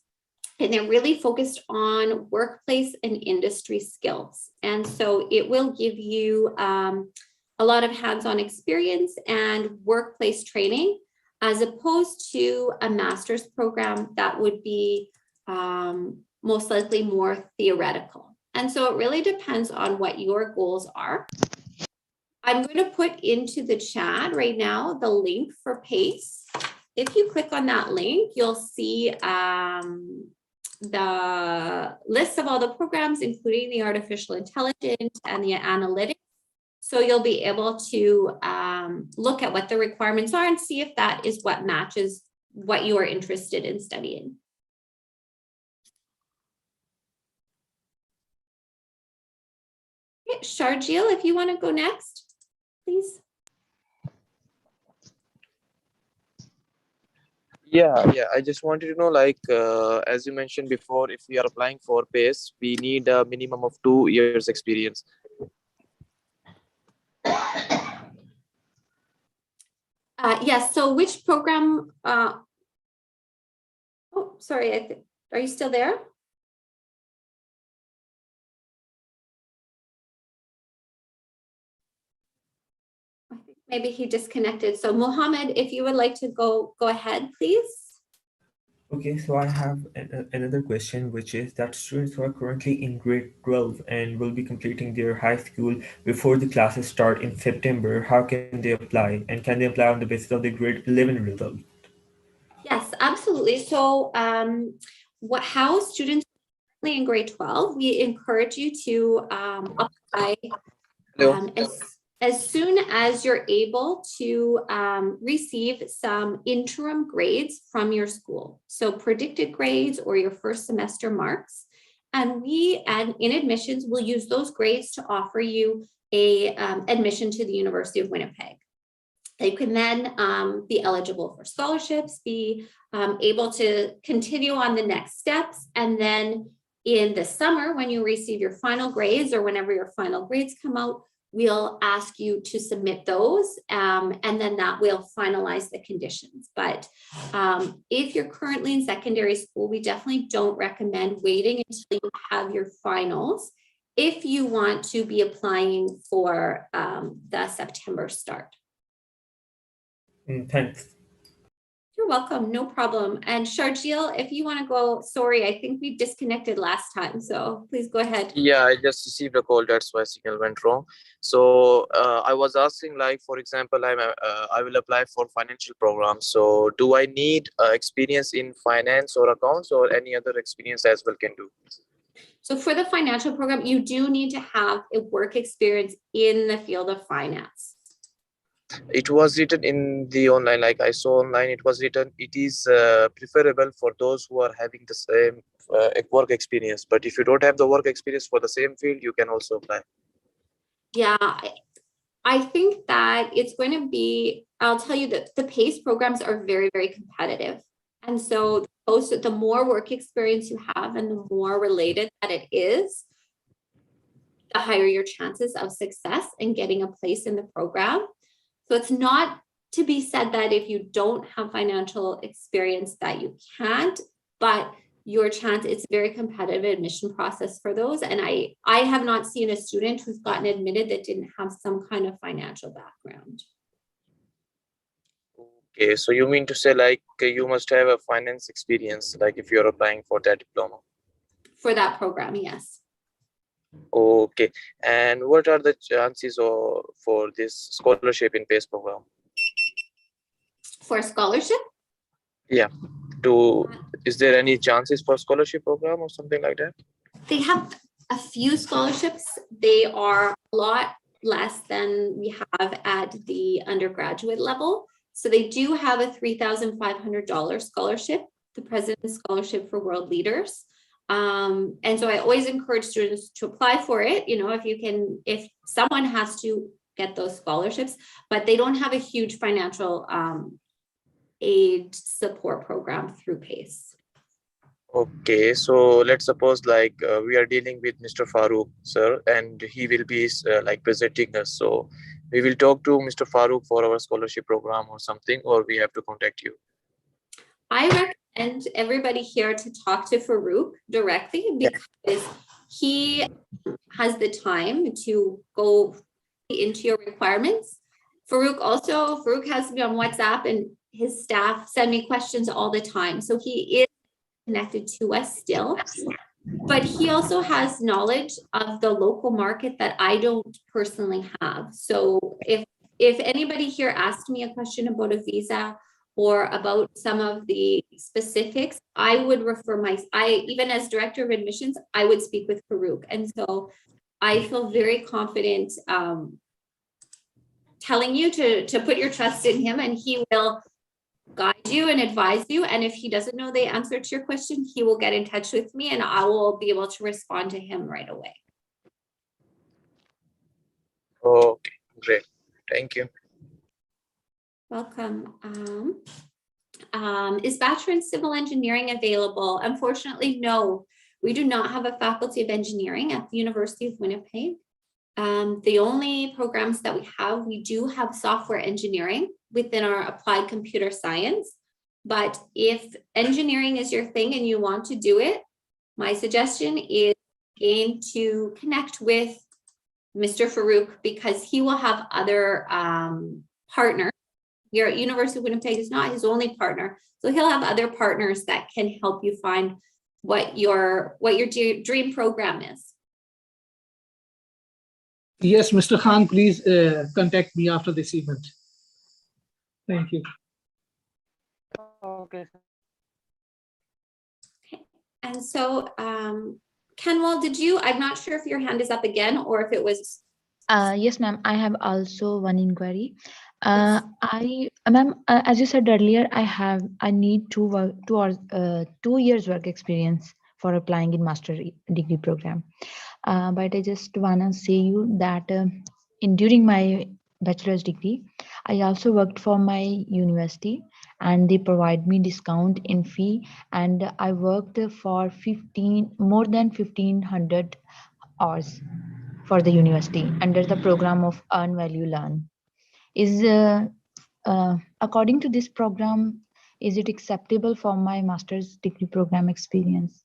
and they're really focused on workplace and industry skills. And so it will give you a lot of hands-on experience and workplace training, as opposed to a master's program that would be most likely more theoretical. And so it really depends on what your goals are. I'm going to put into the chat right now the link for PACE. If you click on that link, you'll see the list of all the programs, including the artificial intelligence and the analytics. So you'll be able to look at what the requirements are and see if that is what matches what you are interested in studying. Okay, Sharjeel, if you want to go next, please. Yeah. I just wanted to know, like, as you mentioned before, if we are applying for PACE, we need a minimum of 2 years experience. Yes, so which program? Oh, sorry, are you still there? I think maybe he disconnected. So Mohammed, if you would like to go ahead, please. Okay, so I have another question, which is that students who are currently in grade 12 and will be completing their high school before the classes start in September, how can they apply? And can they apply on the basis of their grade 11 result? Yes, absolutely. So how students in grade 12, we encourage you to apply as soon as you're able to receive some interim grades from your school. So predicted grades or your first semester marks. And in admissions, we'll use those grades to offer you a admission to the University of Winnipeg. You can then be eligible for scholarships, be able to continue on the next steps. And then in the summer, when you receive your final grades or whenever your final grades come out, we'll ask you to submit those, and then that will finalize the conditions. But if you're currently in secondary school, we definitely don't recommend waiting until you have your finals if you want to be applying for the September start. Thanks. You're welcome, no problem. And Sharjeel, if you want to go, sorry, I think we disconnected last time, so please go ahead. Yeah, I just received a call. That's why signal went wrong. So I was asking, like, for example, I will apply for financial programs. So do I need experience in finance or accounts, or any other experience as well can do? So for the financial program, you do need to have a work experience in the field of finance. It was written in the online, like I saw online, it was written, it is preferable for those who are having the same work experience. But if you don't have the work experience for the same field, you can also apply. Yeah, I think that it's going to be, I'll tell you that the PACE programs are very, very competitive. And so the more work experience you have and the more related that it is, the higher your chances of success in getting a place in the program. So it's not to be said that if you don't have financial experience that you can't, but your chance, it's a very competitive admission process for those. And I have not seen a student who's gotten admitted that didn't have some kind of financial background. Okay, so you mean to say, like, you must have a finance experience, like if you're applying for that diploma? For that program, yes. Okay, and what are the chances for this scholarship in PACE program? For a scholarship? Yeah, is there any chances for scholarship program or something like that? They have a few scholarships. They are a lot less than we have at the undergraduate level. So they do have a $3,500 scholarship, the President's Scholarship for World Leaders. And so I always encourage students to apply for it, you know, if someone has to get those scholarships, but they don't have a huge financial aid support program through PACE. Okay, so let's suppose, like, we are dealing with Mr. Farooq, sir, and he will be like presenting us. So we will talk to Mr. Farooq for our scholarship program or something, or we have to contact you. I recommend everybody here to talk to Farooq directly because he has the time to go into your requirements. Farooq has me on WhatsApp, and his staff send me questions all the time. So he is connected to us still, but he also has knowledge of the local market that I don't personally have. So if anybody here asked me a question about a visa or about some of the specifics, I would refer even as director of admissions, I would speak with Farooq. And so I feel very confident telling you to put your trust in him, and he will guide you and advise you. And if he doesn't know the answer to your question, he will get in touch with me and I will be able to respond to him right away. Okay, great. Thank you. Welcome. Is Bachelor in Civil Engineering available? Unfortunately, no. We do not have a Faculty of Engineering at the University of Winnipeg. The only programs that we do have software engineering within our applied computer science. But if engineering is your thing and you want to do it, my suggestion is again to connect with Mr. Farooq, because he will have other partners. Here at University of Winnipeg is not his only partner. So he'll have other partners that can help you find what your dream program is. Yes, Mr. Khan, please contact me after this event. Thank you. Okay. And so, Kenwal, I'm not sure if your hand is up again or if it was. Yes, ma'am. I have also one inquiry. Ma'am, as you said earlier, I need 2 years work experience for applying in master degree program. But I just wanna say you that during my bachelor's degree, I also worked for my university and they provide me discount in fee, and I worked for more than 1,500 hours for the university under the program of Earn Value Learn. Is according to this program, is it acceptable for my master's degree program experience?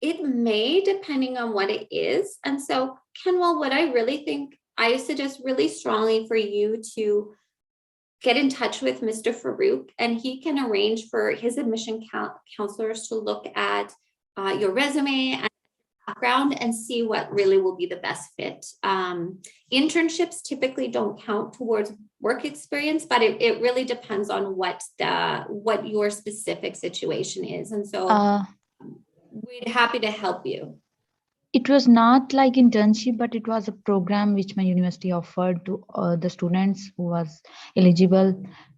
It may, depending on what it is. And so, Kenwal, what I really think, I suggest really strongly for you to get in touch with Mr. Farouk, and he can arrange for his admission counselors to look at your resume and background and see what really will be the best fit. Internships typically don't count towards work experience, but it really depends on what your specific situation is. And so we're happy to help you. It was not like internship, but it was a program which my university offered to the students who was eligible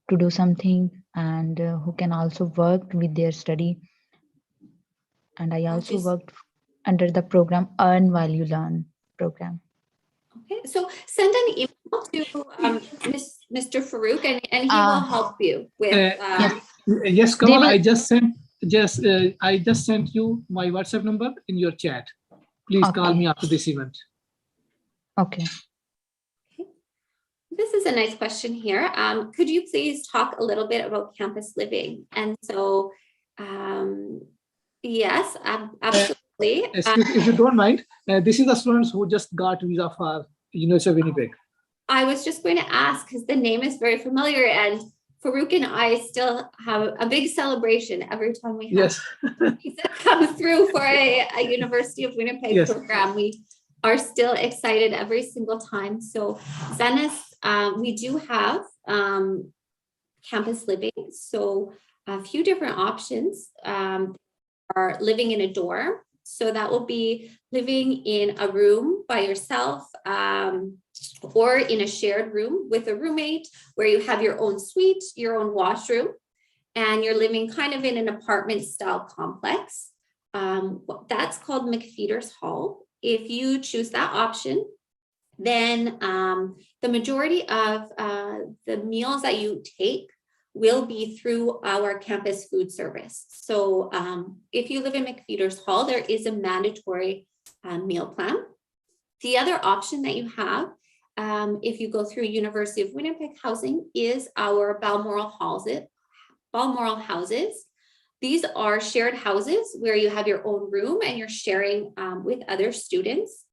to do something and who can also work with their study. And I also worked under the program Earn While You Learn program. Okay, so send an email to Mr. Farouk, and he will help you with. Yes, Kamal, I just sent you my WhatsApp number in your chat. Please call me after this event. Okay. This is a nice question here. Could you please talk a little bit about campus living? And so, yes, absolutely. If you don't mind, this is the students who just got visa for University of Winnipeg. I was just going to ask because the name is very familiar, and Farouk and I still have a big celebration every time we have visa come through for a University of Winnipeg program. We are still excited every single time. So Zenis, we do have campus living. So a few different options are living in a dorm. So that will be living in a room by yourself or in a shared room with a roommate where you have your own suite, your own washroom, and you're living kind of in an apartment style complex. That's called McFeeters Hall. If you choose that option, then the majority of the meals that you take will be through our campus food service. So if you live in McFeeters Hall, there is a mandatory meal plan. The other option that you have, if you go through University of Winnipeg housing, is our Balmoral houses. These are shared houses where you have your own room and you're sharing with other students.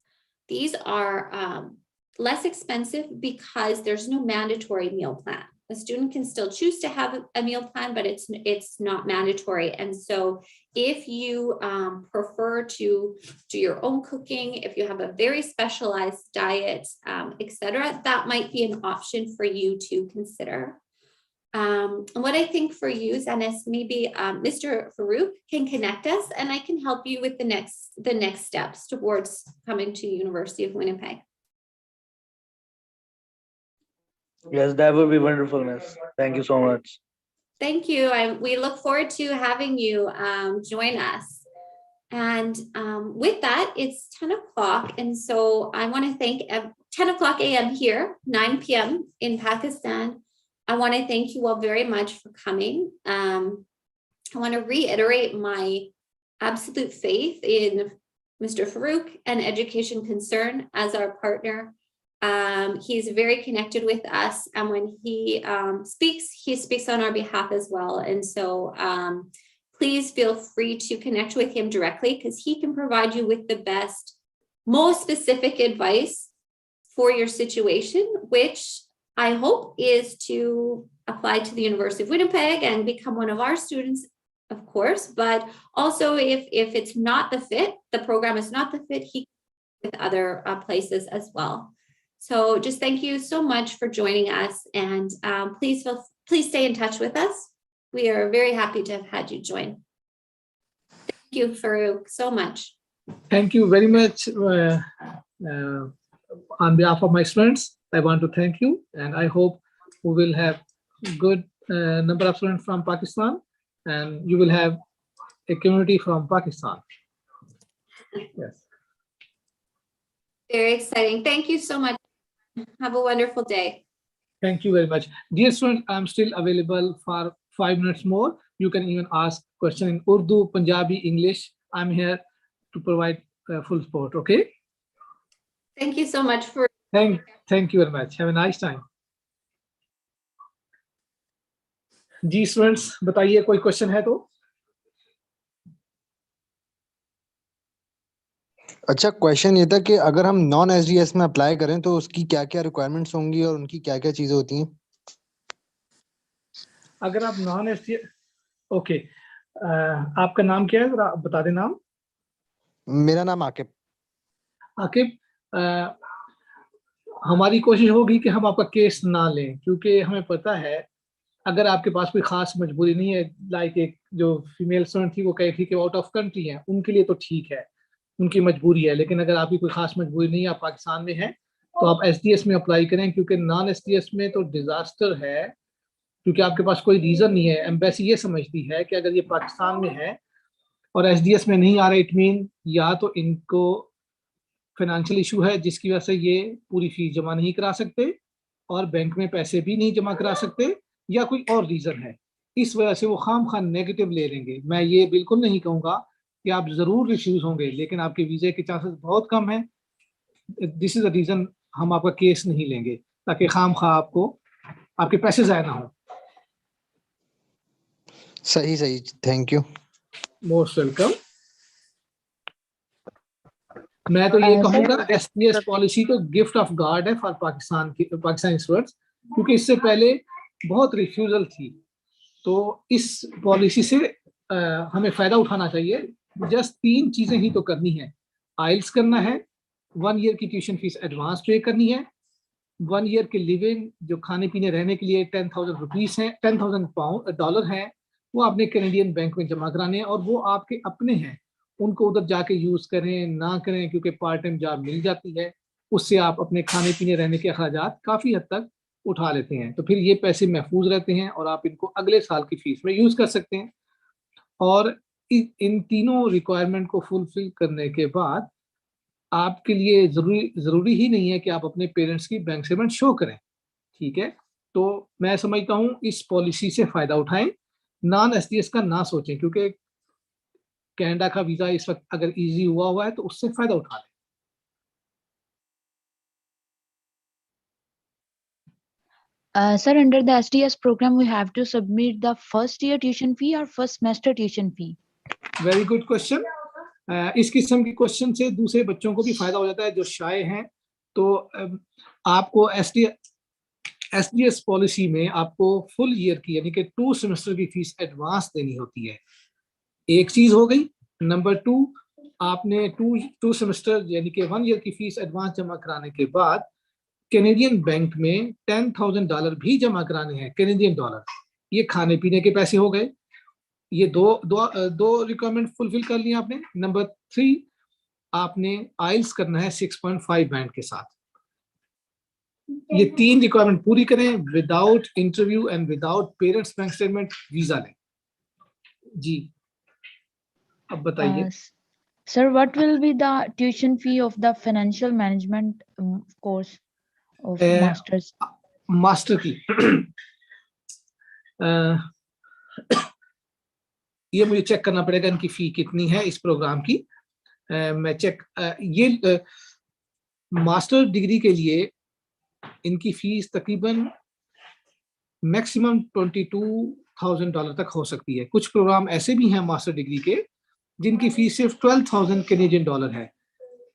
These are less expensive because there's no mandatory meal plan. A student can still choose to have a meal plan, but it's not mandatory. And so if you prefer to do your own cooking, if you have a very specialized diet, etc., that might be an option for you to consider. And what I think for you, Zenis, maybe Mr. Farouk can connect us, and I can help you with the next steps towards coming to University of Winnipeg. Yes, that would be wonderful, Miss. Thank you so much. Thank you. We look forward to having you join us. And with that, it's 10 o'clock. And so I want to thank 10 o'clock a.m. here, 9 p.m. in Pakistan. I want to thank you all very much for coming. I want to reiterate my absolute faith in Mr. Farouk and Education Concern as our partner. He's very connected with us, and when he speaks on our behalf as well. And so please feel free to connect with him directly, because he can provide you with the best, most specific advice for your situation, which I hope is to apply to the University of Winnipeg and become one of our students, of course, but also if it's not the fit, the program is not the fit, he can with other places as well. So just thank you so much for joining us, and please stay in touch with us. We are very happy to have had you join. Thank you, Farouk, so much. Thank you very much. On behalf of my students, I want to thank you, and I hope we will have good number of students from Pakistan, and you will have a community from Pakistan. Yes. Very exciting. Thank you so much. Have a wonderful day. Thank you very much. Dear students, I'm still available for 5 minutes more. You can even ask questions in Urdu, Punjabi, English. I'm here to provide full support. Okay. Thank you so much for. Thank you very much. Have a nice time. जी students बताइए कोई question है तो. अच्छा, question ये था कि अगर हम नॉन एसडीएस में अप्लाई करें तो उसकी क्या क्या रिक्वायरमेंट्स होंगी और उनकी क्या क्या चीजें होती हैं. अगर आप नॉन एसटीएस, ओके, आपका नाम क्या है, जरा आप बता दें नाम। मेरा नाम आकिब। आकिब, हमारी कोशिश होगी कि हम आपका केस ना लें, क्योंकि हमें पता है अगर आपके पास कोई खास मजबूरी नहीं है, लाइक एक जो फीमेल स्टूडेंट थी वो कही थी कि आउट ऑफ कंट्री है, उनके लिए तो ठीक है, उनकी मजबूरी है, लेकिन अगर आपकी कोई खास मजबूरी नहीं है, आप पाकिस्तान में हैं, तो आप एसडीएस में अप्लाई करें, क्योंकि नॉन एसडीएस में तो डिजास्टर है, क्योंकि आपके पास कोई रीजन नहीं है। एम्बेसी ये समझती है कि अगर ये पाकिस्तान में है और एसडीएस में नहीं आ रहा, इट मीन या तो इनको फाइनेंशियल इशू है जिसकी वजह से ये पूरी फीस जमा नहीं करा सकते और बैंक में पैसे भी नहीं जमा करा सकते, या कोई और रीजन है, इस वजह से वो खाम खान नेगेटिव ले लेंगे। मैं ये बिल्कुल नहीं कहूँगा कि आप जरूर रिफ्यूज होंगे, लेकिन आपके वीजे के चांसेस बहुत कम है। दिस इज द रीजन हम आपका केस नहीं लेंगे, ताकि खाम खा आपको आपके पैसे जाया ना हो। सही सही, थैंक यू। Most welcome. मैं तो ये कहूंगा एसटीएस पॉलिसी तो गिफ्ट ऑफ गॉड है फॉर पाकिस्तान की, पाकिस्तानी स्टूडेंट्स, क्योंकि इससे पहले बहुत रिफ्यूजल थी, तो इस पॉलिसी से हमें फायदा उठाना चाहिए। जस्ट 3 चीजें ही तो करनी है, आइल्स करना है, 1 ईयर की ट्यूशन फीस एडवांस पे करनी है, 1 ईयर के लिविंग जो खाने पीने रहने के लिए 10,000 रुपीज हैं, 10,000 डॉलर हैं, वो आपने कैनेडियन बैंक में जमा कराने हैं, और वो आपके अपने हैं, उनको उधर जाके यूज करें ना करें, क्योंकि पार्ट टाइम जॉब मिल जाती है, उससे आप अपने खाने पीने रहने के अखराजात काफी हद तक उठा लेते हैं, तो फिर ये पैसे महफूज रहते हैं और आप इनको अगले साल की फीस में यूज कर सकते हैं। और इन तीनों रिक्वायरमेंट को फुलफिल करने के बाद आपके लिए जरूरी ही नहीं है कि आप अपने पेरेंट्स की बैंक स्टेटमेंट शो करें, ठीक है। तो मैं समझता हूँ इस पॉलिसी से फायदा उठाएं, नॉन एसटीएस का ना सोचें, क्योंकि कनाडा का वीजा इस वक्त अगर इजी हुआ है तो उससे फायदा उठा लें। Sir, under the SDS program, we have to submit the first year tuition fee or first semester tuition fee. Very good question. इस किस्म के क्वेश्चन से दूसरे बच्चों को भी फायदा हो जाता है जो शाय हैं। तो आपको एसडीएस पॉलिसी में आपको फुल ईयर की यानी कि 2 सेमेस्टर की फीस एडवांस देनी होती है, एक चीज हो गई। नंबर 2, आपने टू सेमेस्टर यानी कि 1 ईयर की फीस एडवांस जमा कराने के बाद कैनेडियन बैंक में $10,000 भी जमा कराने हैं, कैनेडियन डॉलर। ये खाने पीने के पैसे हो गए, ये दो रिक्वायरमेंट फुलफिल कर लिया आपने। नंबर 3, आपने आइल्स करना है 6.5 बैंड के साथ। ये 3 रिक्वायरमेंट पूरी करें, without interview and without parents bank statement visa लें। जी, अब बताइए। Sir, what will be the tuition fee of the financial management course of masters? Master की ये मुझे चेक करना पड़ेगा इनकी फी कितनी है इस प्रोग्राम की। मैं चेक ये मास्टर डिग्री के लिए इनकी फीस तकरीबन मैक्सिमम $22,000 तक हो सकती है। कुछ प्रोग्राम ऐसे भी हैं मास्टर डिग्री के जिनकी फीस सिर्फ $12,000 कैनेडियन डॉलर है।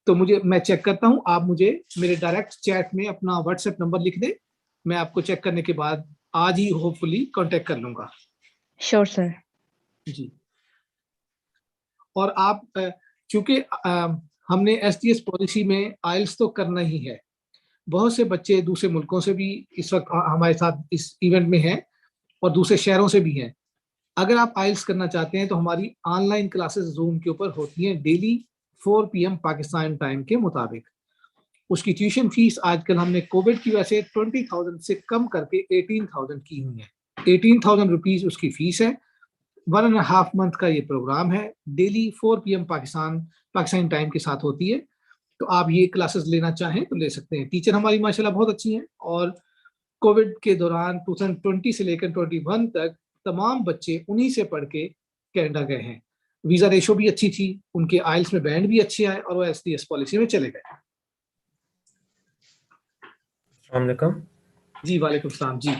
तो मैं चेक करता हूं, आप मुझे मेरे डायरेक्ट चैट में अपना व्हाट्सएप नंबर लिख दें, मैं आपको चेक करने के बाद आज ही होपफुली कांटेक्ट कर लूंगा। Sure, sir. जी, और आप क्योंकि हमने एसटीएस पॉलिसी में आइल्स तो करना ही है, बहुत से बच्चे दूसरे मुल्कों से भी इस वक्त हमारे साथ इस इवेंट में हैं और दूसरे शहरों से भी हैं। अगर आप आइल्स करना चाहते हैं तो हमारी ऑनलाइन क्लासेस जूम के ऊपर होती हैं डेली 4 PM पाकिस्तान टाइम के मुताबिक। उसकी ट्यूशन फीस आजकल हमने कोविड की वजह से 20,000 से कम करके 18,000 की हुई है। 18,000 रुपीज उसकी फीस है। 1.5 मंथ का ये प्रोग्राम है, डेली 4 PM पाकिस्तान टाइम के साथ होती है। तो आप ये क्लासेस लेना चाहें तो ले सकते हैं। टीचर हमारी माशाल्लाह बहुत अच्छी हैं, और कोविड के दौरान 2020 से लेकर 21 तक तमाम बच्चे उन्हीं से पढ़ के कनाडा गए हैं। वीजा रेशो भी अच्छी थी, उनके आइल्स में बैंड भी अच्छे आए और वो एसटीएस पॉलिसी में चले गए। अस्सलाम वालेकुम। जी वालेकुम सलाम। जी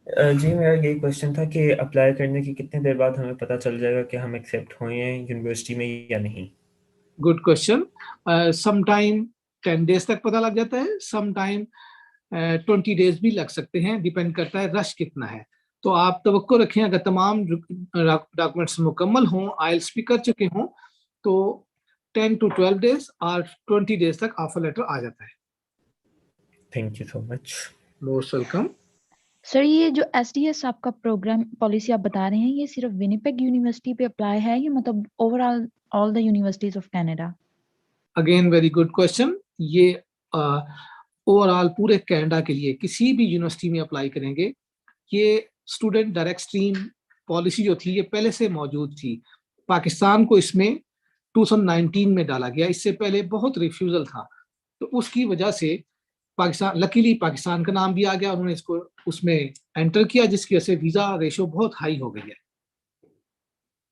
जी, मेरा यही क्वेश्चन था कि अप्लाई करने की कितने देर बाद हमें पता चल जाएगा कि हम एक्सेप्ट हुए हैं यूनिवर्सिटी में या नहीं? Good question. Some time 10 days तक पता लग जाता है, सम टाइम 20 डेज भी लग सकते हैं, डिपेंड करता है रश कितना है। तो आप तवक्को रखें अगर तमाम डॉक्यूमेंट्स मुकम्मल हों, आइल्स भी कर चुके हों, तो 10 to 12 days और 20 days तक ऑफर लेटर आ जाता है। Thank you so much. Most welcome. Sir ये जो SDS आपका प्रोग्राम पॉलिसी आप बता रहे हैं, ये सिर्फ विनिपेग यूनिवर्सिटी पे अप्लाई है या मतलब overall all the universities of Canada? Again very good question. ये ओवरऑल पूरे कनाडा के लिए किसी भी यूनिवर्सिटी में अप्लाई करेंगे। ये स्टूडेंट डायरेक्ट स्ट्रीम पॉलिसी जो थी ये पहले से मौजूद थी। पाकिस्तान को इसमें 2019 में डाला गया, इससे पहले बहुत रिफ्यूजल था, तो उसकी वजह से पाकिस्तान, लकीली पाकिस्तान का नाम भी आ गया, उन्होंने इसको उसमें एंटर किया, जिसकी वजह से वीजा रेशो बहुत हाई हो गई है।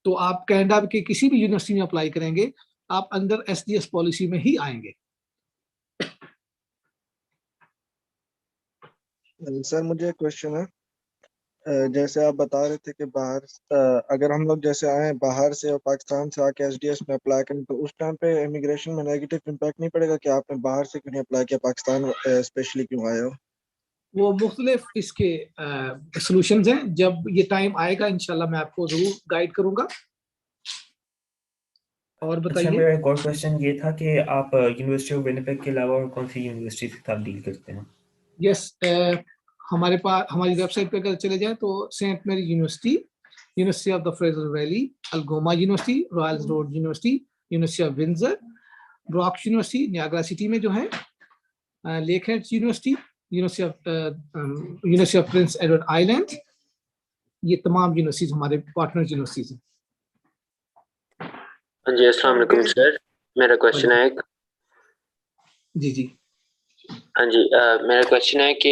तो आप कनाडा के किसी भी यूनिवर्सिटी में अप्लाई करेंगे, आप अंदर SDS पॉलिसी में ही आएंगे। सर मुझे एक क्वेश्चन है, जैसे आप बता रहे थे कि बाहर अगर हम लोग जैसे आए बाहर से और पाकिस्तान से आके SDS में अप्लाई करें, तो उस टाइम पे इमिग्रेशन में नेगेटिव इम्पैक्ट नहीं पड़ेगा कि आपने बाहर से क्यों नहीं अप्लाई किया, पाकिस्तान स्पेशली क्यों आए हो? वो मुख्तलिफ इसके सॉल्यूशंस हैं, जब ये टाइम आएगा इंशाल्लाह मैं आपको जरूर गाइड करूंगा। और अच्छा, बताइए। मेरा एक और क्वेश्चन ये था कि आप यूनिवर्सिटी ऑफ विनिपेग के अलावा और कौन सी यूनिवर्सिटी के साथ डील करते हैं? यस, हमारे पास हमारी वेबसाइट पे अगर चले जाएं तो Saint Mary University, University of the Fraser Valley, Algoma University, Royals Road University, University of Windsor, Brocks University Niagara City में जो है, Lake Heads University, University of Prince Edward Island, ये तमाम यूनिवर्सिटीज हमारे पार्टनर यूनिवर्सिटीज हैं। जी अस्सलाम वालेकुम sir, मेरा क्वेश्चन है एक। जी जी हाँ जी, मेरा क्वेश्चन है कि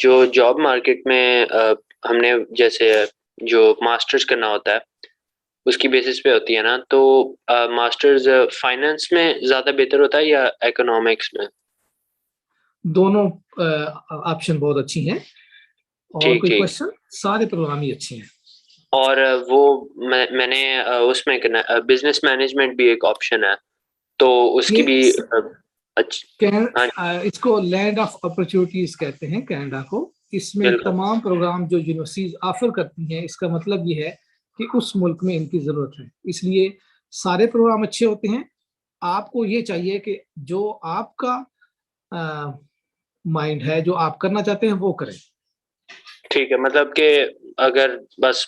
जो जॉब मार्केट में हमने जैसे जो मास्टर्स करना होता है उसकी बेसिस पे होती है ना, तो मास्टर्स फाइनेंस में ज़्यादा बेहतर होता है या इकोनॉमिक्स में? दोनों ऑप्शन बहुत अच्छी हैं, और कोई क्वेश्चन? सारे प्रोग्राम ही अच्छे हैं। और वो मैंने उसमें करना बिजनेस मैनेजमेंट भी एक ऑप्शन है, तो उसकी भी इसको लैंड ऑफ अपॉर्चुनिटीज कहते हैं कनाडा को। इसमें तमाम प्रोग्राम जो यूनिवर्सिटीज ऑफर करती हैं, इसका मतलब ये है कि उस मुल्क में इनकी जरूरत है, इसलिए सारे प्रोग्राम अच्छे होते हैं। आपको ये चाहिए कि जो आपका माइंड है, जो आप करना चाहते हैं वो करें। ठीक है, मतलब कि अगर बस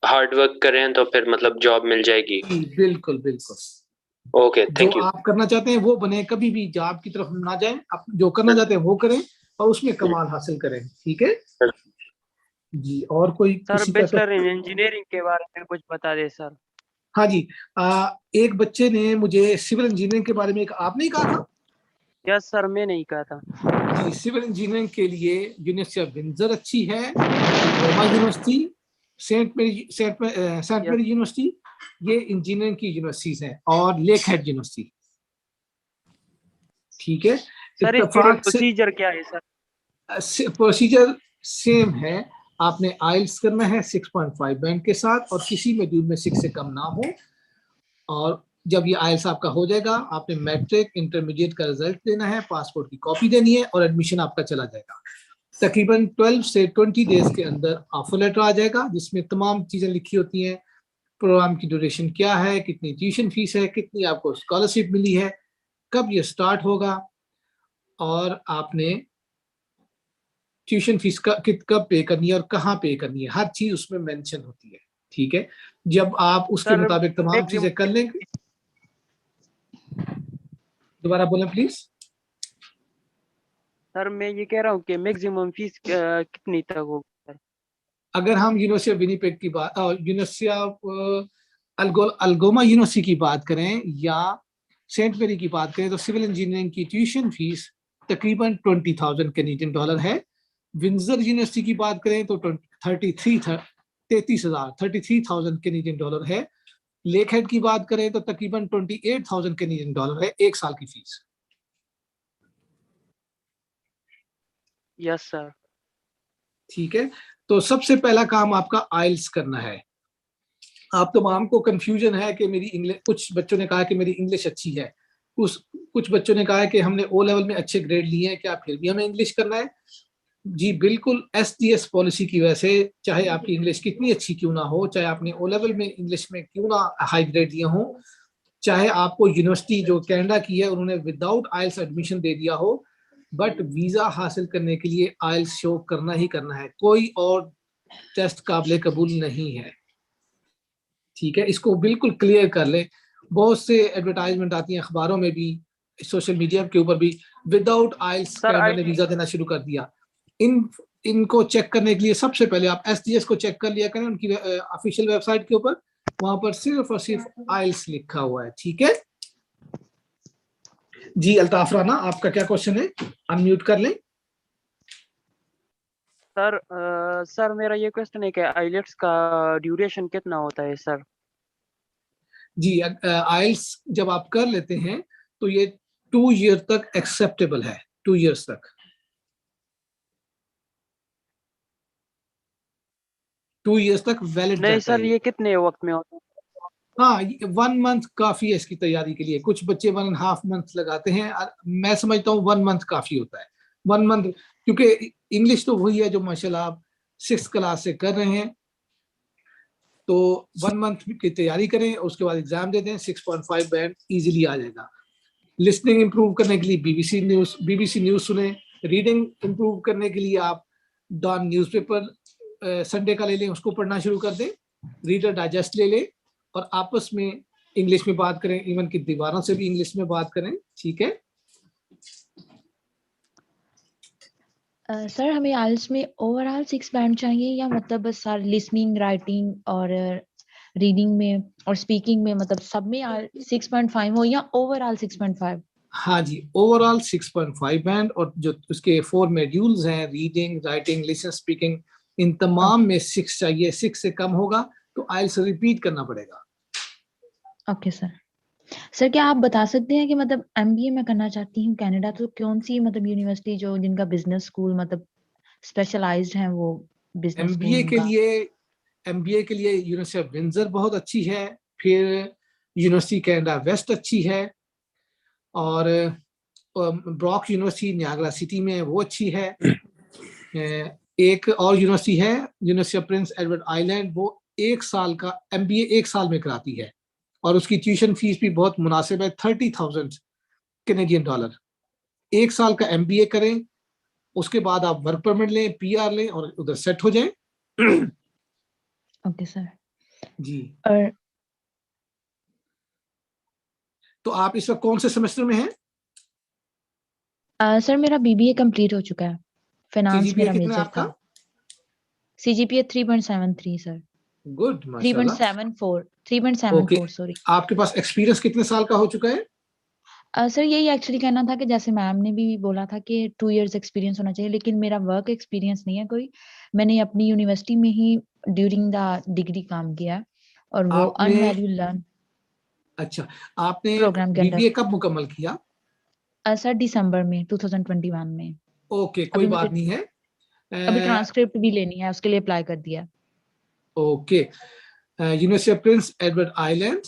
हार्ड वर्क करें तो फिर मतलब जॉब मिल जाएगी। बिल्कुल बिल्कुल। ओके, थैंक जो यू। आप करना चाहते हैं वो बने, कभी भी जॉब की तरफ ना जाएं, आप जो करना चाहते हैं वो करें और उसमें कमाल हासिल करें। ठीक है जी। और कोई सर बैचलर इन इंजीनियरिंग के बारे में कुछ बता दे सर। हाँ जी, एक बच्चे ने मुझे सिविल इंजीनियरिंग के बारे में आपने ही कहा था। यस सर, मैं नहीं कहा था जी। सिविल इंजीनियरिंग के लिए यूनिवर्सिटी ऑफ विंडसर अच्छी है, Roma university, Saint Mary university, ये इंजीनियरिंग की यूनिवर्सिटीज हैं, और लेक हेड यूनिवर्सिटी। ठीक है सर, इसके प्रोसीजर क्या है सर? प्रोसीजर सेम है, आपने आइल्स करना है 6.5 बैंड के साथ और किसी मॉड्यूल में 6 से कम ना हो, और जब ये आइल्स आपका हो जाएगा आपने मैट्रिक इंटरमीडिएट का रिजल्ट देना है, पासपोर्ट की कॉपी देनी है और एडमिशन आपका चला जाएगा। तकरीबन 12 से 20 डेज के अंदर ऑफर लेटर आ जाएगा, जिसमें तमाम चीजें लिखी होती हैं, प्रोग्राम की ड्यूरेशन क्या है, कितनी ट्यूशन फीस है, कितनी आपको स्कॉलरशिप मिली है, कब ये स्टार्ट होगा, और आपने ट्यूशन फीस कब पे करनी है और कहाँ पे करनी है, हर चीज उसमें मेंशन होती है। ठीक है, जब आप उसके मुताबिक तमाम चीजें कर लेंगे। दोबारा बोलें प्लीज। सर मैं ये कह रहा हूँ कि मैक्सिमम फीस कितनी तक होगी सर? अगर हम यूनिवर्सिटी ऑफ विनिपेग की बात, यूनिवर्सिटी ऑफ अल्गोमा यूनिवर्सिटी की बात करें या सेंट मेरी की बात करें, तो सिविल इंजीनियरिंग की ट्यूशन फीस तकरीबन $20,000 कैनेडियन डॉलर है। विंडसर यूनिवर्सिटी की बात करें तो 33,000 कैनेडियन डॉलर है। लेक हेड की बात करें तो तकरीबन 28,000 कैनेडियन डॉलर है एक साल की फीस। Yes sir. ठीक है, तो सबसे पहला काम आपका आइल्स करना है। आप तमाम को कंफ्यूजन है कि मेरी इंग्लिश, कुछ बच्चों ने कहा कि मेरी इंग्लिश अच्छी है, कुछ बच्चों ने कहा है कि हमने ओ लेवल में अच्छे ग्रेड लिए हैं, क्या फिर भी हमें इंग्लिश करना है? जी बिल्कुल, एसडीएस पॉलिसी की वजह से चाहे आपकी इंग्लिश कितनी अच्छी क्यों ना हो, चाहे आपने ओ लेवल में इंग्लिश में क्यों ना हाई ग्रेड दिए हो, चाहे आपको यूनिवर्सिटी जो कनाडा की है उन्होंने विदाउट आइल्स एडमिशन दे दिया हो, बट वीजा हासिल करने के लिए आइल्स शो करना ही करना है, कोई और टेस्ट काबिल कबूल नहीं है। ठीक है, इसको बिल्कुल क्लियर कर ले। बहुत से एडवर्टाइजमेंट आती हैं अखबारों में भी, सोशल मीडिया के ऊपर भी, विदाउट आइल्स सर कनाडा ने वीजा देना शुरू कर दिया। इनको चेक करने के लिए सबसे पहले आप एसडीएस को चेक कर लिया करें, उनकी ऑफिशियल वेबसाइट के ऊपर, वहां पर सिर्फ और सिर्फ आइल्स लिखा हुआ है। ठीक है जी, अल्ताफ राना आपका क्या क्वेश्चन है? अनम्यूट कर लें। सर मेरा ये क्वेश्चन है कि आइलेट्स का ड्यूरेशन कितना होता है सर? जी, आइल्स जब आप कर लेते हैं तो ये 2 ईयर तक एक्सेप्टेबल है, 2 ईयर्स तक, 2 ईयर्स तक वैलिड नहीं रहता सर, है। ये कितने वक्त में होता है? हाँ, 1 मंथ काफी है इसकी तैयारी के लिए। कुछ बच्चे 1.5 मंथ लगाते हैं, मैं समझता हूँ 1 मंथ काफी होता है। 1 मंथ, क्योंकि इंग्लिश तो वही है जो माशाल्लाह आप 6th क्लास से कर रहे हैं, तो 1 मंथ की तैयारी करें, उसके बाद एग्जाम दे दें, 6.5 बैंड इजीली आ जाएगा। लिसनिंग इंप्रूव करने के लिए बीबीसी न्यूज सुने। रीडिंग इंप्रूव करने के लिए आप डॉन न्यूज़पेपर संडे का ले लें, उसको पढ़ना शुरू कर दें। रीडर डाइजेस्ट ले लें और आपस में इंग्लिश में बात करें, इवन की दीवारों से भी इंग्लिश में बात करें। ठीक है सर हमें आइल्स में ओवरऑल 6 बैंड चाहिए या मतलब बस सर लिसनिंग, राइटिंग और रीडिंग में और स्पीकिंग में, मतलब सब में 6.5 हो या ओवरऑल 6.5? हाँ जी, ओवरऑल 6.5 बैंड, और जो उसके 4 मॉड्यूल्स हैं, रीडिंग, राइटिंग, लिसनिंग, स्पीकिंग, इन तमाम में 6 चाहिए। 6 से कम होगा तो आइल्स रिपीट करना पड़ेगा। Okay sir. सर क्या आप बता सकते हैं कि मतलब एमबीए मैं करना चाहती हूँ कनाडा, तो कौन सी मतलब यूनिवर्सिटी जो जिनका बिजनेस स्कूल मतलब स्पेशलाइज्ड है वो बिजनेस में एमबीए के उनका? लिए यूनिवर्सिटी ऑफ विंडसर बहुत अच्छी है, फिर यूनिवर्सिटी कनाडा वेस्ट अच्छी है, और ब्रॉक यूनिवर्सिटी नियाग्रा सिटी में वो अच्छी है। एक और यूनिवर्सिटी है, university of Prince Edward island, वो 1 साल का एमबीए 1 साल में कराती है, और उसकी ट्यूशन फीस भी बहुत मुनासिब है, 30,000 कैनेडियन डॉलर। 1 साल का एमबीए करें, उसके बाद आप वर्क परमिट लें, पीआर लें और उधर सेट हो जाएं। Okay sir. जी, और तो आप इस वक्त कौन से सेमेस्टर में हैं? सर मेरा बीबीए कंप्लीट हो चुका है, फाइनेंस सीजीपीए मेरा कितना मेजर आपका? था। CGPA 3.73 sir. गुड, माशाल्लाह। 3.74 ओके, सॉरी। आपके पास एक्सपीरियंस कितने साल का हो चुका है? सर यही एक्चुअली कहना था कि जैसे मैम ने भी बोला था कि 2 इयर्स एक्सपीरियंस होना चाहिए, लेकिन मेरा वर्क एक्सपीरियंस नहीं है कोई। मैंने अपनी यूनिवर्सिटी में ही ड्यूरिंग द डिग्री काम किया है, और वो आपने, अनवैल्यू लर्न अच्छा, आपने प्रोग्राम के अंदर। बीबीए कब मुकम्मल किया? सर दिसंबर में 2021 में। ओके, कोई अभी मुझे बात नहीं है। अभी ट्रांसक्रिप्ट भी लेनी है, उसके लिए अप्लाई कर दिया है। Okay, university of Prince Edward island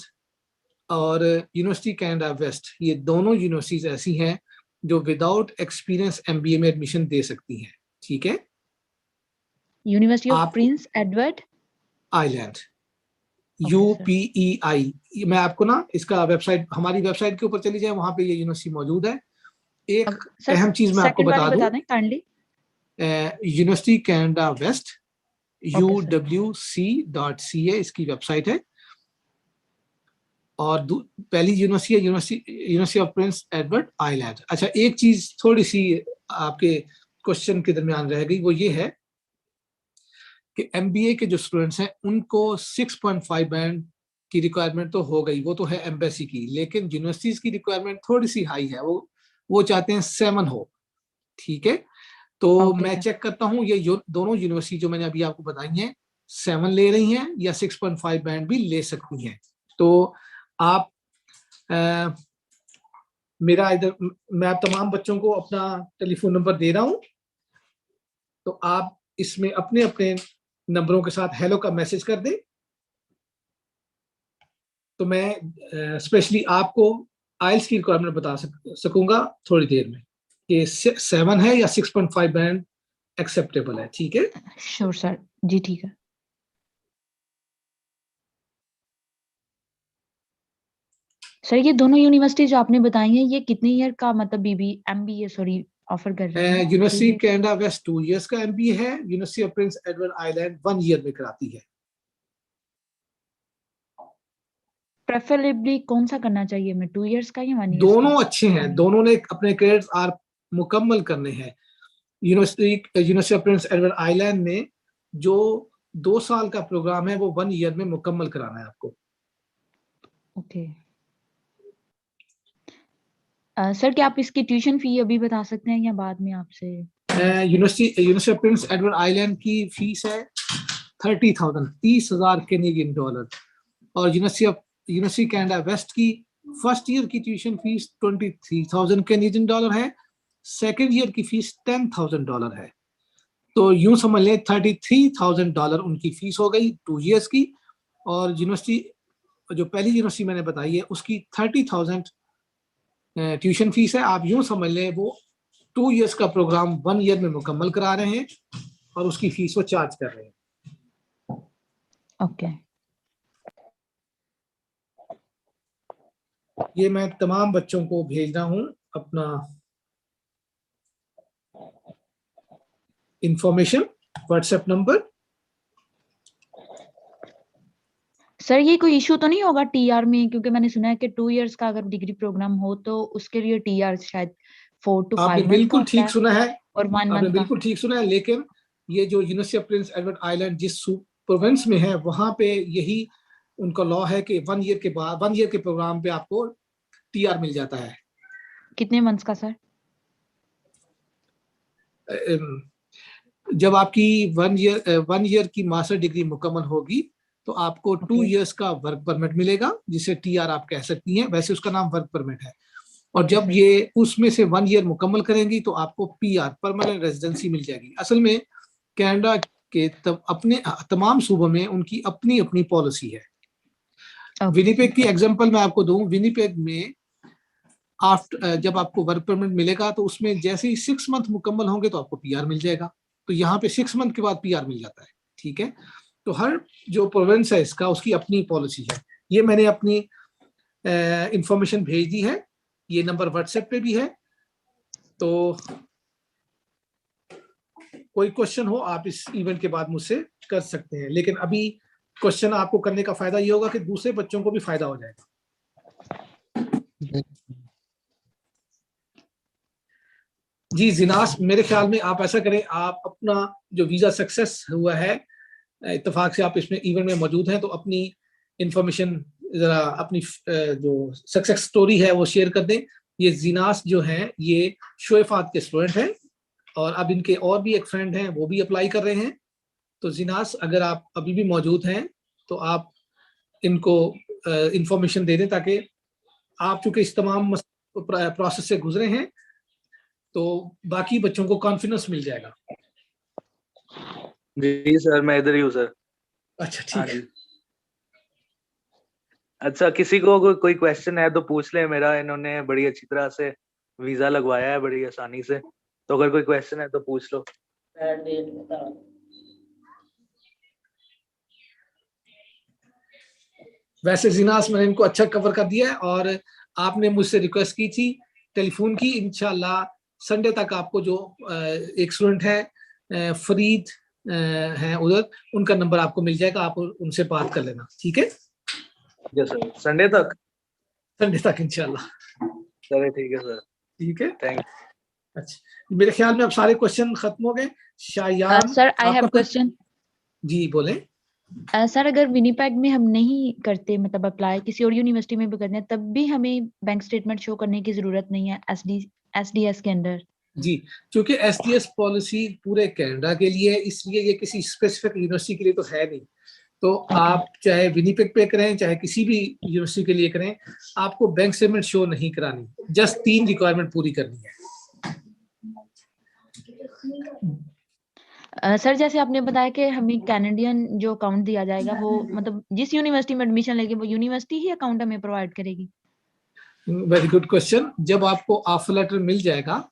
और यूनिवर्सिटी कनाडा वेस्ट, ये दोनों यूनिवर्सिटीज ऐसी हैं जो विदाउट एक्सपीरियंस एमबीए में एडमिशन दे सकती हैं। ठीक है, यूनिवर्सिटी ऑफ आप Prince Edward island, okay sir. UPEI, मैं आपको ना इसका वेबसाइट, हमारी वेबसाइट के ऊपर चली जाए, वहां पे ये यूनिवर्सिटी मौजूद है। एक सर अहम चीज मैं आपको सेकंड वाली बता दूं, बता दें kindly. University Canada West okay sir. UWC.ca इसकी वेबसाइट है, और पहली यूनिवर्सिटी है university of Prince Edward Island. अच्छा, एक चीज थोड़ी सी आपके क्वेश्चन के दरमियान रह गई, वो ये है कि एमबीए के जो स्टूडेंट्स हैं उनको 6.5 बैंड की रिक्वायरमेंट तो हो गई, वो तो है एम्बेसी की, लेकिन यूनिवर्सिटीज की रिक्वायरमेंट थोड़ी सी हाई है, वो चाहते हैं 7 हो। ठीक है, तो ओके मैं सर। चेक करता हूँ ये दोनों यूनिवर्सिटी जो मैंने अभी आपको बताई हैं 7 ले रही हैं या 6.5 बैंड भी ले सकती हैं। तो आप मेरा इधर, मैं आप तमाम बच्चों को अपना टेलीफोन नंबर दे रहा हूँ, तो आप इसमें अपने अपने नंबरों के साथ हेलो का मैसेज कर दें, तो मैं स्पेशली आपको आइल्स की रिक्वायरमेंट बता सकूंगा थोड़ी देर में कि 7 है या 6.5 बैंड एक्सेप्टेबल है, ठीक है। श्योर सर, जी ठीक है। सर ये दोनों यूनिवर्सिटी जो आपने बताई हैं ये कितने ईयर का मतलब MBA सॉरी ऑफर कर रही है? यूनिवर्सिटी कनाडा वेस्ट 2 इयर्स का MBA है, university of Prince Edward island 1 year में कराती है। प्रेफरेबली कौन सा करना चाहिए, मैं 2 इयर्स का या 1 ईयर्स दोनों का? अच्छे हैं, दोनों ने अपने क्रेडिट्स आर मुकम्मल करने हैं। University of Prince Edward island ने जो 2 साल का प्रोग्राम है वो 1 ईयर में मुकम्मल कराना है आपको। ओके सर, क्या आप इसकी ट्यूशन फी अभी बता सकते हैं या बाद में आपसे? University of Prince Edward island की फीस है 30,000 $30,000 कैनेडियन डॉलर, और यूनिवर्सिटी कनाडा वेस्ट की फर्स्ट ईयर की ट्यूशन फीस 23,000 कैनेडियन डॉलर है, सेकेंड ईयर की फीस $10,000 है। तो यूं समझ लें $33,000 उनकी फीस हो गई 2 इयर्स की, और यूनिवर्सिटी जो पहली यूनिवर्सिटी मैंने बताई है उसकी 30,000 ट्यूशन फीस है। आप यूं समझ लें वो 2 इयर्स का प्रोग्राम 1 ईयर में मुकम्मल करा रहे हैं और उसकी फीस वो चार्ज कर रहे हैं। ओके ये मैं तमाम बच्चों को भेज रहा हूं अपना इंफॉर्मेशन, व्हाट्सएप नंबर। सर ये कोई इशू तो नहीं होगा TR में, क्योंकि मैंने सुना है कि 2 इयर्स का अगर डिग्री प्रोग्राम हो तो उसके लिए TR शायद 4 to 5 आपने मंथ बिल्कुल का ठीक सुना है, और 1 आपने मंथ का। बिल्कुल ठीक सुना है, लेकिन ये जो university of Prince Edward island जिस प्रोविंस में है वहां पे यही उनका लॉ है कि 1 ईयर के बाद 1 ईयर के प्रोग्राम पे आपको TR मिल जाता है। कितने मंथ्स का सर? जब आपकी 1 ईयर की मास्टर डिग्री मुकम्मल होगी तो आपको 2 इयर्स का वर्क परमिट मिलेगा जिसे TR आप कह सकती हैं, वैसे उसका नाम वर्क परमिट है। और जब ये उसमें से 1 ईयर मुकम्मल करेंगी तो आपको PR परमानेंट रेजिडेंसी मिल जाएगी। असल में कनाडा के अपने तमाम सूबों में उनकी अपनी अपनी पॉलिसी है। विनिपेग की एग्जांपल मैं आपको दूं, विनिपेग में जब आपको वर्क परमिट मिलेगा तो उसमें जैसे ही 6 मंथ मुकम्मल होंगे तो आपको PR मिल जाएगा। तो यहाँ पे 6 मंथ के बाद PR मिल जाता है, ठीक है। तो हर जो प्रोविंस है इसका उसकी अपनी पॉलिसी है। ये मैंने अपनी इंफॉर्मेशन भेज दी है, ये नंबर व्हाट्सएप पे भी है, तो कोई क्वेश्चन हो आप इस इवेंट के बाद मुझसे कर सकते हैं। लेकिन अभी क्वेश्चन आपको करने का फायदा ये होगा कि दूसरे बच्चों को भी फायदा हो जाएगा। जी जिनास, मेरे ख्याल में आप ऐसा करें, आप अपना जो वीजा सक्सेस हुआ है, इत्तेफाक से आप इसमें इवेंट में मौजूद हैं, तो अपनी इंफॉर्मेशन जरा अपनी जो सक्सेस स्टोरी है वो शेयर कर दें। ये जिनास जो हैं ये शोएफात के स्टूडेंट हैं और अब इनके और भी एक फ्रेंड हैं वो भी अप्लाई कर रहे हैं। तो जिनास अगर आप अभी भी मौजूद हैं तो आप इनको इंफॉर्मेशन दे दें ताकि आप चूंकि इस तमाम प्रोसेस से गुजरे हैं तो बाकी बच्चों को कॉन्फिडेंस मिल जाएगा। जी सर, मैं इधर ही हूँ सर। अच्छा ठीक है। अच्छा, किसी को कोई क्वेश्चन है तो पूछ ले। मेरा इन्होंने बड़ी अच्छी तरह से वीजा लगवाया है, बड़ी आसानी से, तो अगर कोई क्वेश्चन है तो पूछ लो। वैसे जिनास मैंने इनको अच्छा कवर कर दिया है और आपने मुझसे रिक्वेस्ट की थी टेलीफोन की। इंशाल्लाह संडे तक आपको जो एक स्टूडेंट है फरीद है उधर, उनका नंबर आपको मिल जाएगा, आप उनसे बात कर लेना, ठीक है। सर संडे तक? संडे तक इंशाल्लाह। चलिए ठीक है सर। ठीक है, थैंक। अच्छा मेरे ख्याल में अब सारे क्वेश्चन खत्म हो गए। Shayan sir I have question. जी बोले। सर अगर विनिपेग में हम नहीं करते, मतलब अप्लाई किसी और यूनिवर्सिटी में भी करते हैं, तब भी हमें बैंक स्टेटमेंट शो करने की जरूरत नहीं है SDS के अंदर? जी, क्योंकि SDS पॉलिसी पूरे कनाडा के लिए है, इसलिए ये किसी स्पेसिफिक यूनिवर्सिटी के लिए तो है नहीं। तो आप चाहे विनिपेग पे करें चाहे किसी भी यूनिवर्सिटी के लिए करें, आपको बैंक स्टेटमेंट शो नहीं करानी, जस्ट 3 रिक्वायरमेंट पूरी करनी है। सर जैसे आपने बताया कि हमें कैनेडियन जो अकाउंट दिया जाएगा वो मतलब जिस यूनिवर्सिटी में एडमिशन लेंगे वो यूनिवर्सिटी ही अकाउंट हमें प्रोवाइड करेगी? Very good question. जब आपको ऑफर लेटर मिल जाएगा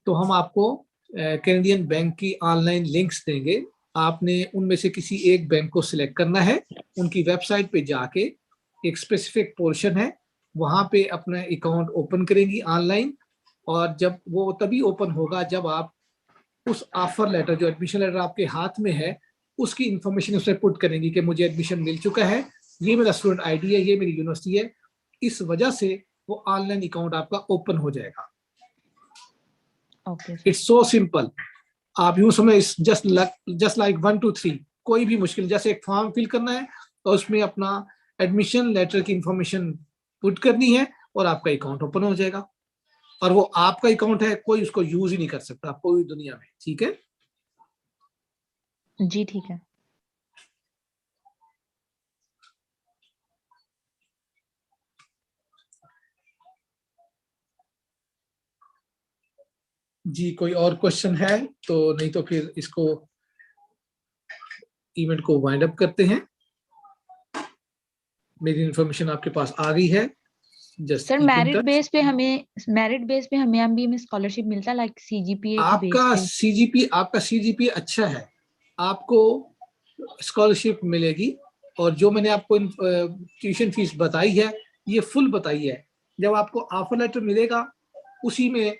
तो हम आपको कैनेडियन बैंक की ऑनलाइन लिंक्स देंगे। आपने उनमें से किसी एक बैंक को सिलेक्ट करना है, उनकी वेबसाइट पे जाके एक स्पेसिफिक पोर्शन है, वहां पे अपना अकाउंट ओपन करेंगी ऑनलाइन, और जब वो तभी ओपन होगा जब आप उस ऑफर लेटर, जो एडमिशन लेटर आपके हाथ में है, उसकी इंफॉर्मेशन उसमें पुट करेंगी कि मुझे एडमिशन मिल चुका है, ये मेरा स्टूडेंट आईडी है, ये मेरी यूनिवर्सिटी है। इस वजह से वो ऑनलाइन अकाउंट आपका ओपन हो जाएगा। Okay it's so simple. आप यूं समझ, जस्ट लाइक 1 2 3, कोई भी मुश्किल, जैसे एक फॉर्म फिल करना है और उसमें अपना एडमिशन लेटर की इंफॉर्मेशन पुट करनी है और आपका अकाउंट ओपन हो जाएगा। और वो आपका अकाउंट है, कोई उसको यूज ही नहीं कर सकता पूरी दुनिया में। ठीक है जी, ठीक है। जी, कोई और क्वेश्चन है तो, नहीं तो फिर इसको इवेंट को वाइंड अप करते हैं। मेरी इंफॉर्मेशन आपके पास आ गई है। Just sir, keep in merit touch. Base पे हमें एमबीए में स्कॉलरशिप मिलता है, लाइक सीजीपीए के बेस आपका पे? सीजीपी अच्छा है, आपको स्कॉलरशिप मिलेगी। और जो मैंने आपको ट्यूशन फीस बताई है, ये फुल बताई है। जब आपको ऑफर लेटर मिलेगा, उसी में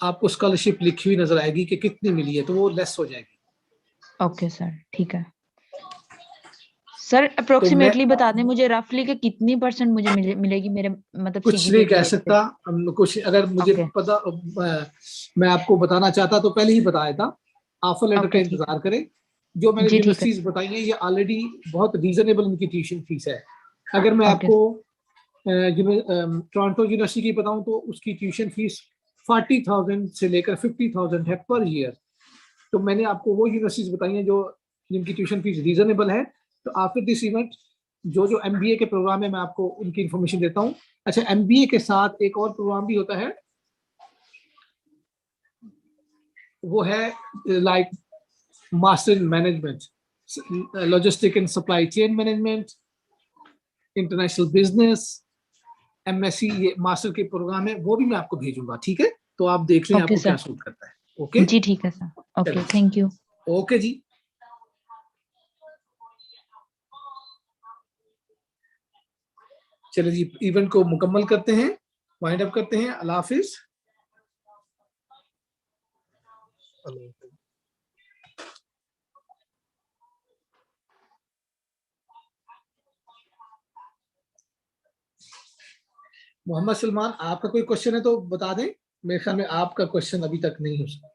आपको स्कॉलरशिप लिखी हुई नजर आएगी कि कितनी मिली है, तो वो लेस हो जाएगी। ओके सर, ठीक है। सर तो मैं अप्रोक्सीमेटली बता दें मुझे रफली कि कितनी % मुझे मिलेगी मेरे मतलब कुछ सीजीपीए नहीं के कह बेस पे? सकता। कुछ अगर मुझे ओके पता, मैं आपको बताना चाहता तो पहले ही बताया था। ऑफर लेटर का ओके, ठीक है इंतजार करें। जो मैंने जी, ठीक है। यूनिवर्सिटीज बताई हैं, ये ऑलरेडी बहुत रीजनेबल उनकी ट्यूशन फीस है। अगर मैं ओके आपको टोरंटो यूनिवर्सिटी की बताऊं तो उसकी ट्यूशन फीस 40,000 से लेकर 50,000 है पर ईयर। तो मैंने आपको वो यूनिवर्सिटीज बताई हैं जो जिनकी ट्यूशन फीस रीजनेबल है। तो आफ्टर दिस इवेंट जो जो एमबीए के प्रोग्राम है, मैं आपको उनकी इंफॉर्मेशन देता हूँ। अच्छा, एमबीए के साथ एक और प्रोग्राम भी होता है, वो है like master in management, logistic and supply chain management, international business, MSc. ये मास्टर के प्रोग्राम है, वो भी मैं आपको भेजूंगा। ठीक है, तो आप देख लें ओके आपको क्या सर, सूट करता है। ओके, जी ठीक है sir. Okay, thank you. Okay जी। चलिए जी, इवेंट को मुकम्मल करते हैं, वाइंड अप करते हैं। अल्लाह हाफिज। मोहम्मद सलमान, आपका कोई क्वेश्चन है तो बता दें। मेरे ख्याल में आपका क्वेश्चन अभी तक नहीं हो सकता।